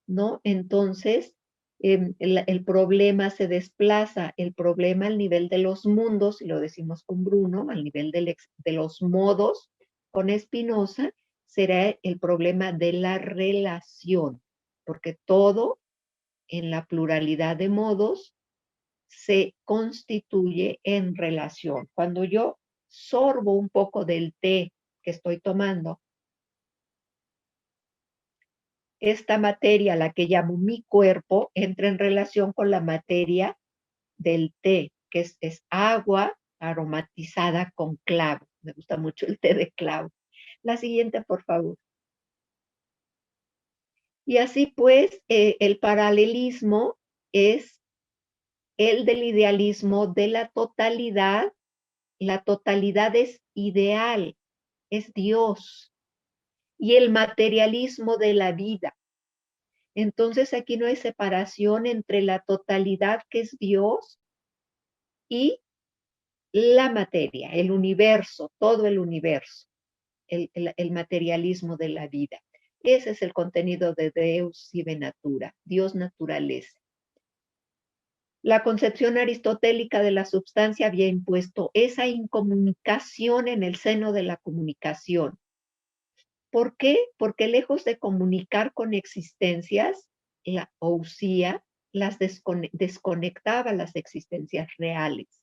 ¿no? Entonces, el problema se desplaza, el problema al nivel de los mundos, y lo decimos con Bruno, al nivel de los modos, con Spinoza, será el problema de la relación, porque todo en la pluralidad de modos se constituye en relación. Cuando yo sorbo un poco del té que estoy tomando, esta materia, la que llamo mi cuerpo, entra en relación con la materia del té, que es agua aromatizada con clavo. Me gusta mucho el té de clavo. La siguiente, por favor. Y así pues, el paralelismo es el del idealismo de la totalidad. La totalidad es ideal, es Dios, y el materialismo de la vida. Entonces aquí no hay separación entre la totalidad que es Dios y la materia, el universo, todo el universo, el materialismo de la vida. Ese es el contenido de Deus sive natura, Dios naturaleza. La concepción aristotélica de la substancia había impuesto esa incomunicación en el seno de la comunicación. ¿Por qué? Porque lejos de comunicar con existencias, la ousia las desconectaba las existencias reales.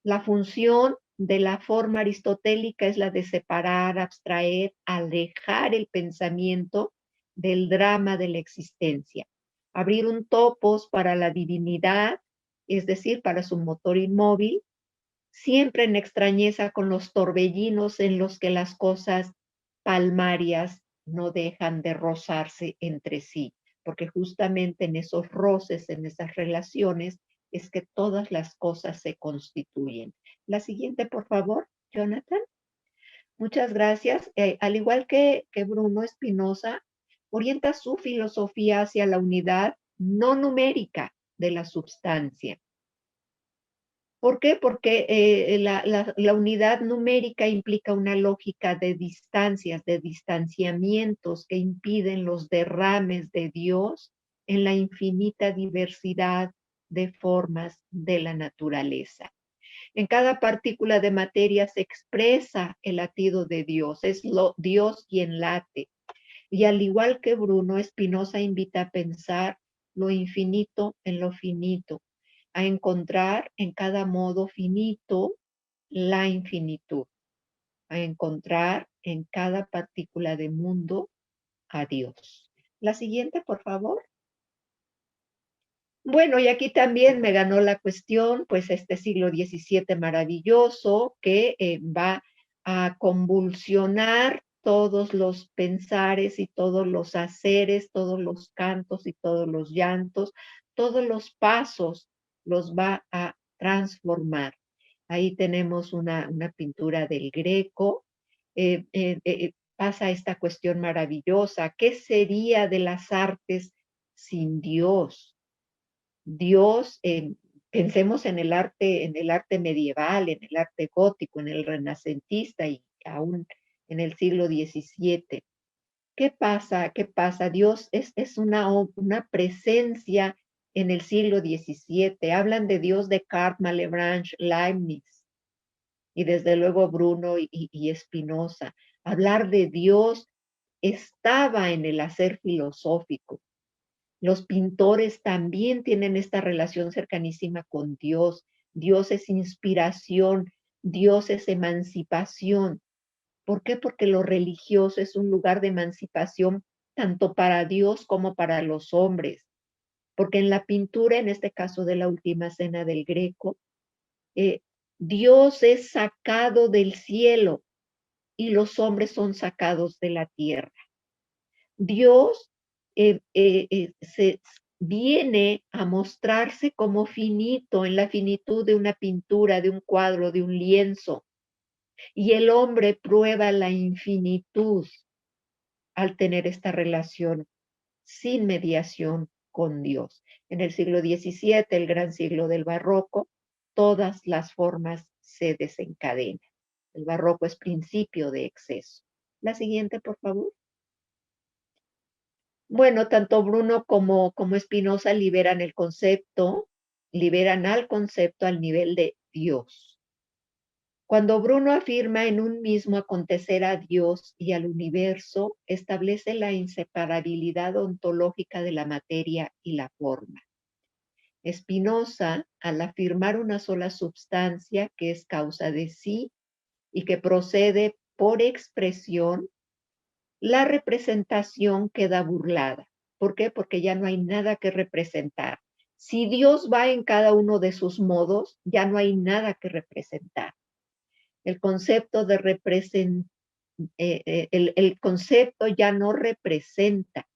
La función de la forma aristotélica es la de separar, abstraer, alejar el pensamiento del drama de la existencia, abrir un topos para la divinidad, es decir, para su motor inmóvil, siempre en extrañeza con los torbellinos en los que las cosas palmarias no dejan de rozarse entre sí, porque justamente en esos roces, en esas relaciones, es que todas las cosas se constituyen. La siguiente, por favor, Jonathan. Muchas gracias. Al igual que Bruno Spinoza, orienta su filosofía hacia la unidad no numérica de la substancia. ¿Por qué? Porque la unidad numérica implica una lógica de distancias, de distanciamientos que impiden los derrames de Dios en la infinita diversidad de formas de la naturaleza. En cada partícula de materia se expresa el latido de Dios, es Dios quien late. Y al igual que Bruno, Spinoza invita a pensar lo infinito en lo finito, a encontrar en cada modo finito la infinitud, a encontrar en cada partícula de mundo a Dios. La siguiente, por favor. Bueno, y aquí también me ganó la cuestión, pues este siglo XVII maravilloso que va a convulsionar todos los pensares y todos los haceres, todos los cantos y todos los llantos, todos los pasos los va a transformar. Ahí tenemos una pintura del Greco. Pasa esta cuestión maravillosa. ¿Qué sería de las artes sin Dios? Dios, pensemos en el arte medieval, en el arte gótico, en el renacentista y aún en el siglo XVII. ¿Qué pasa? ¿Qué pasa? Dios es una presencia en el siglo XVII. Hablan de Dios Descartes, Malebranche, Leibniz y desde luego Bruno y Spinoza. Hablar de Dios estaba en el hacer filosófico. Los pintores también tienen esta relación cercanísima con Dios. Dios es inspiración, Dios es emancipación. ¿Por qué? Porque lo religioso es un lugar de emancipación tanto para Dios como para los hombres. Porque en la pintura, en este caso de la Última Cena del Greco, eh, Dios es sacado del cielo y los hombres son sacados de la tierra. Dios se viene a mostrarse como finito en la finitud de una pintura, de un cuadro, de un lienzo. Y el hombre prueba la infinitud al tener esta relación sin mediación con Dios. En el siglo XVII, el gran siglo del barroco, todas las formas se desencadenan. El barroco es principio de exceso. La siguiente, por favor. Bueno, tanto Bruno como Spinoza liberan el concepto, liberan al concepto al nivel de Dios. Cuando Bruno afirma en un mismo acontecer a Dios y al universo, establece la inseparabilidad ontológica de la materia y la forma. Spinoza, al afirmar una sola substancia que es causa de sí y que procede por expresión, la representación queda burlada. ¿Por qué? Porque ya no hay nada que representar. Si Dios va en cada uno de sus modos, ya no hay nada que representar. El concepto de el concepto ya no representa.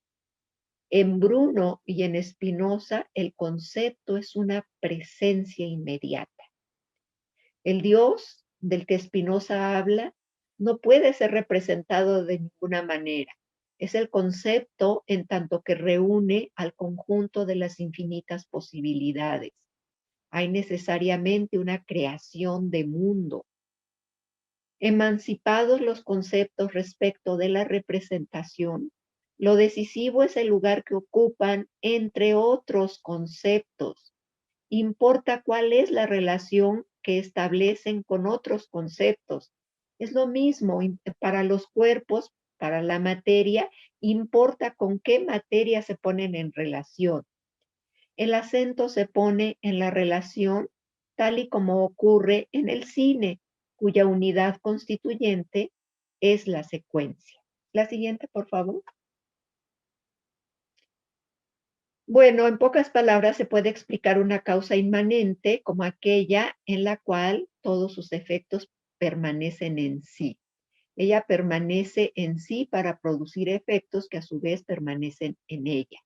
En Bruno y en Spinoza, el concepto es una presencia inmediata. El Dios del que Spinoza habla no puede ser representado de ninguna manera. Es el concepto en tanto que reúne al conjunto de las infinitas posibilidades. Hay necesariamente una creación de mundo. Emancipados los conceptos respecto de la representación, lo decisivo es el lugar que ocupan entre otros conceptos. Importa cuál es la relación que establecen con otros conceptos. Es lo mismo para los cuerpos, para la materia, importa con qué materia se ponen en relación. El acento se pone en la relación tal y como ocurre en el cine, cuya unidad constituyente es la secuencia. La siguiente, por favor. Bueno, en pocas palabras se puede explicar una causa inmanente como aquella en la cual todos sus efectos permanecen en sí. Ella permanece en sí para producir efectos que a su vez permanecen en ella.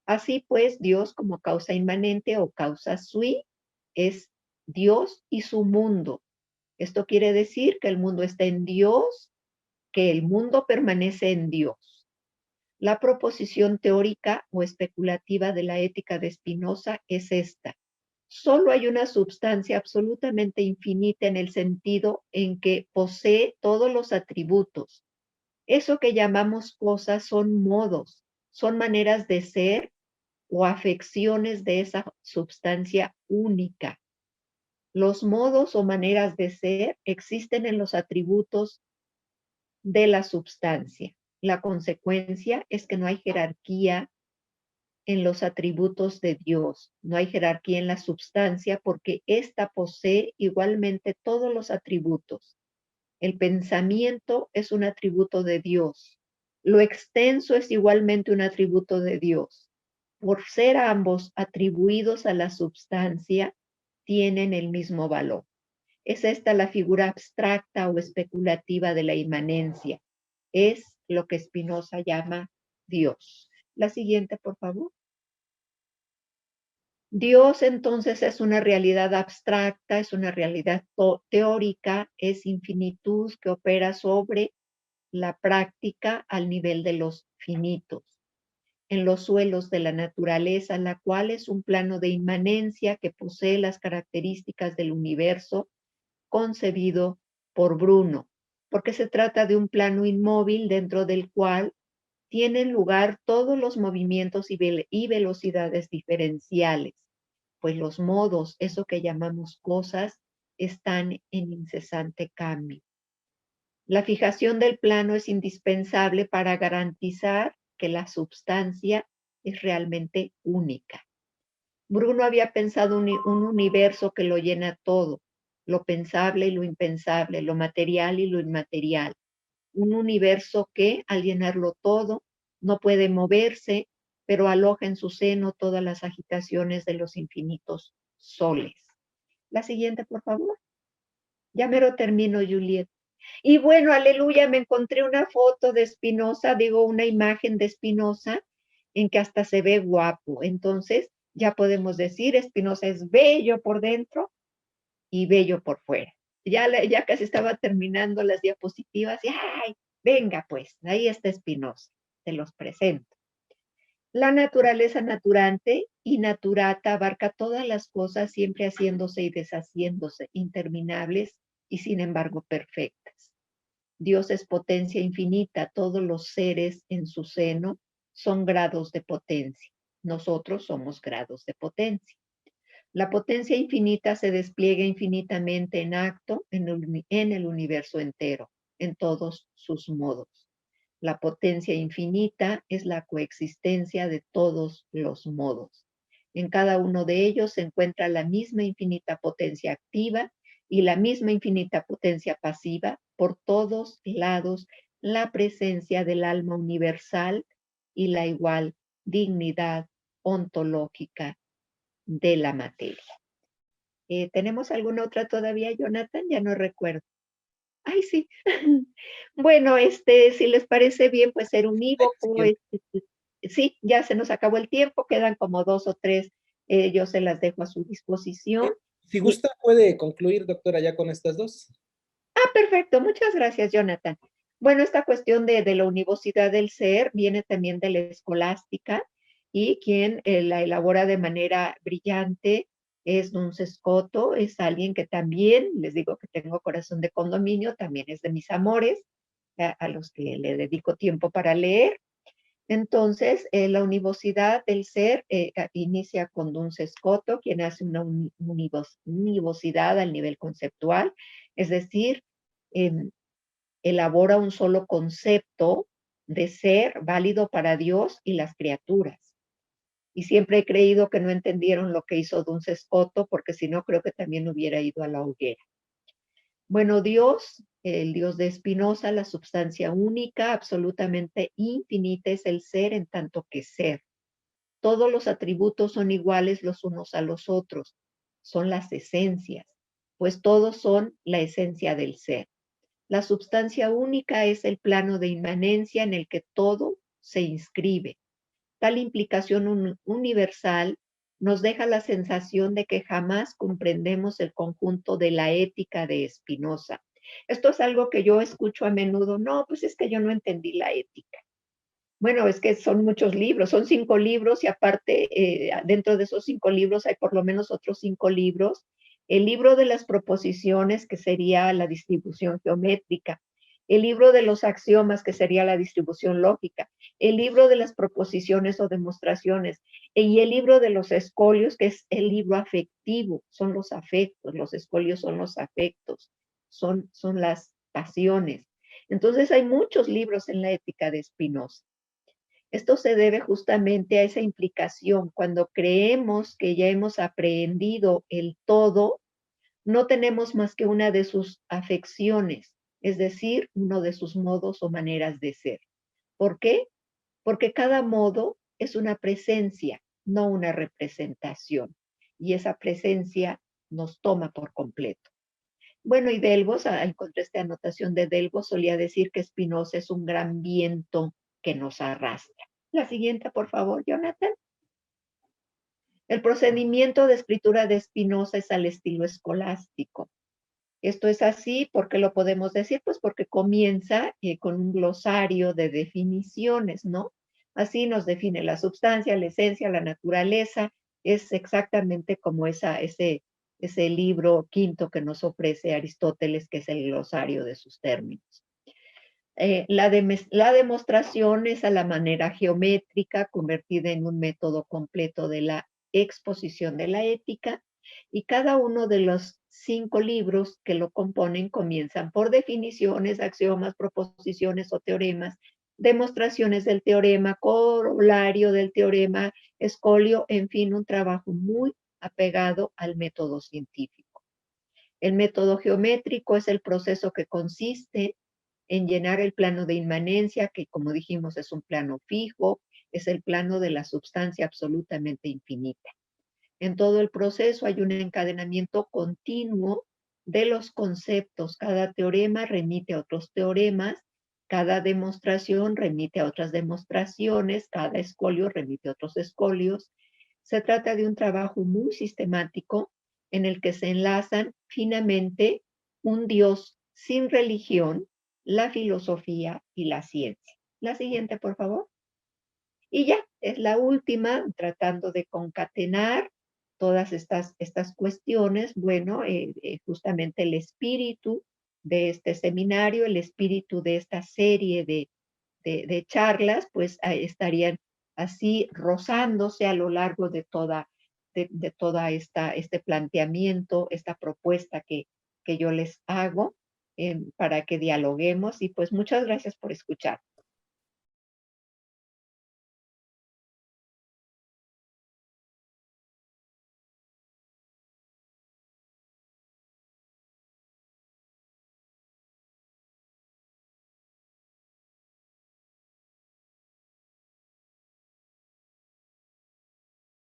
Así pues, Dios como causa inmanente o causa sui es Dios y su mundo. Esto quiere decir que el mundo está en Dios, que el mundo permanece en Dios. La proposición teórica o especulativa de la ética de Spinoza es esta. Solo hay una sustancia absolutamente infinita en el sentido en que posee todos los atributos. Eso que llamamos cosas son modos, son maneras de ser o afecciones de esa sustancia única. Los modos o maneras de ser existen en los atributos de la sustancia. La consecuencia es que no hay jerarquía en los atributos de Dios, no hay jerarquía en la sustancia porque ésta posee igualmente todos los atributos. El pensamiento es un atributo de Dios. Lo extenso es igualmente un atributo de Dios. por ser ambos atribuidos a la substancia, tienen el mismo valor. Es esta la figura abstracta o especulativa de la inmanencia. Es lo que Spinoza llama Dios. La siguiente, por favor. Dios entonces es una realidad abstracta, es una realidad teórica, es infinitud que opera sobre la práctica al nivel de los finitos, en los suelos de la naturaleza, la cual es un plano de inmanencia que posee las características del universo concebido por Bruno, porque se trata de un plano inmóvil dentro del cual tienen lugar todos los movimientos y velocidades diferenciales, pues los modos, eso que llamamos cosas, están en incesante cambio. La fijación del plano es indispensable para garantizar que la substancia es realmente única. Bruno había pensado un universo que lo llena todo, lo pensable y lo impensable, lo material y lo inmaterial. Un universo que, al llenarlo todo, no puede moverse, pero aloja en su seno todas las agitaciones de los infinitos soles. La siguiente, por favor. Ya mero termino, Juliet. Y bueno, aleluya, me encontré una foto de Spinoza, digo, una imagen de Spinoza, en que hasta se ve guapo. Entonces, ya podemos decir, Spinoza es bello por dentro y bello por fuera. Ya casi estaba terminando las diapositivas y ¡ay! Venga pues, ahí está Spinoza, te los presento. La naturaleza naturante y naturata abarca todas las cosas siempre haciéndose y deshaciéndose, interminables y sin embargo perfectas. Dios es potencia infinita, todos los seres en su seno son grados de potencia. Nosotros somos grados de potencia. La potencia infinita se despliega infinitamente en acto en el universo entero, en todos sus modos. La potencia infinita es la coexistencia de todos los modos. En cada uno de ellos se encuentra la misma infinita potencia activa y la misma infinita potencia pasiva, por todos lados la presencia del alma universal y la igual dignidad ontológica de la materia. ¿Tenemos alguna otra todavía, Jonathan? Ya no recuerdo. Ay, sí. Bueno, si les parece bien, pues ser unívoco. Sí, ya se nos acabó el tiempo, quedan como 2 o 3, yo se las dejo a su disposición. Si gusta, puede concluir, doctora, ya con estas dos. Perfecto, muchas gracias, Jonathan. Bueno, esta cuestión de la univocidad del ser viene también de la escolástica y quien la elabora de manera brillante es Duns Scoto, es alguien que también, les digo que tengo corazón de condominio, también es de mis amores, a los que le dedico tiempo para leer. Entonces, la univocidad del ser inicia con Duns Scoto, quien hace una univocidad al nivel conceptual, es decir, elabora un solo concepto de ser válido para Dios y las criaturas. Y siempre he creído que no entendieron lo que hizo Duns Scoto, porque si no, creo que también hubiera ido a la hoguera. Bueno, Dios, el Dios de Spinoza, la substancia única, absolutamente infinita, es el ser en tanto que ser. Todos los atributos son iguales los unos a los otros, son las esencias, pues todos son la esencia del ser. La substancia única es el plano de inmanencia en el que todo se inscribe. Tal implicación universal nos deja la sensación de que jamás comprendemos el conjunto de la ética de Spinoza. Esto es algo que yo escucho a menudo. No, pues es que yo no entendí la ética. Bueno, es que son muchos libros, son 5 libros y aparte dentro de esos 5 libros hay por lo menos otros 5 libros. El libro de las proposiciones, que sería la distribución geométrica. El libro de los axiomas, que sería la distribución lógica. El libro de las proposiciones o demostraciones. Y el libro de los escolios, que es el libro afectivo, son los afectos. Los escolios son los afectos, son las pasiones. Entonces hay muchos libros en la ética de Spinoza. Esto se debe justamente a esa implicación. Cuando creemos que ya hemos aprehendido el todo, no tenemos más que una de sus afecciones, es decir, uno de sus modos o maneras de ser. ¿Por qué? Porque cada modo es una presencia no una representación. Y esa presencia nos toma por completo. Bueno, y Delbos, encontré esta anotación de Delbos, solía decir que Spinoza es un gran viento que nos arrastra. La siguiente, por favor, Jonathan. El procedimiento de escritura de Spinoza es al estilo escolástico. Esto es así, ¿por qué lo podemos decir? Pues porque comienza con un glosario de definiciones, ¿no? Así nos define la substancia, la esencia, la naturaleza. Es exactamente como ese libro quinto que nos ofrece Aristóteles, que es el glosario de sus términos. La demostración es a la manera geométrica, convertida en un método completo de la exposición de la ética, y cada uno de los 5 libros que lo componen comienzan por definiciones, axiomas, proposiciones o teoremas, demostraciones del teorema, corolario del teorema, escolio, en fin, un trabajo muy apegado al método científico. El método geométrico es el proceso que consiste en llenar el plano de inmanencia, que como dijimos es un plano fijo, es el plano de la substancia absolutamente infinita. En todo el proceso hay un encadenamiento continuo de los conceptos. Cada teorema remite a otros teoremas, cada demostración remite a otras demostraciones, cada escolio remite a otros escolios. Se trata de un trabajo muy sistemático en el que se enlazan finamente un Dios sin religión, la filosofía y la ciencia. La siguiente, por favor. Y ya, es la última, tratando de concatenar todas estas cuestiones. Bueno, justamente el espíritu de este seminario, el espíritu de esta serie de charlas, pues estarían así rozándose a lo largo de toda este planteamiento, esta propuesta que yo les hago para que dialoguemos. Y pues muchas gracias por escuchar.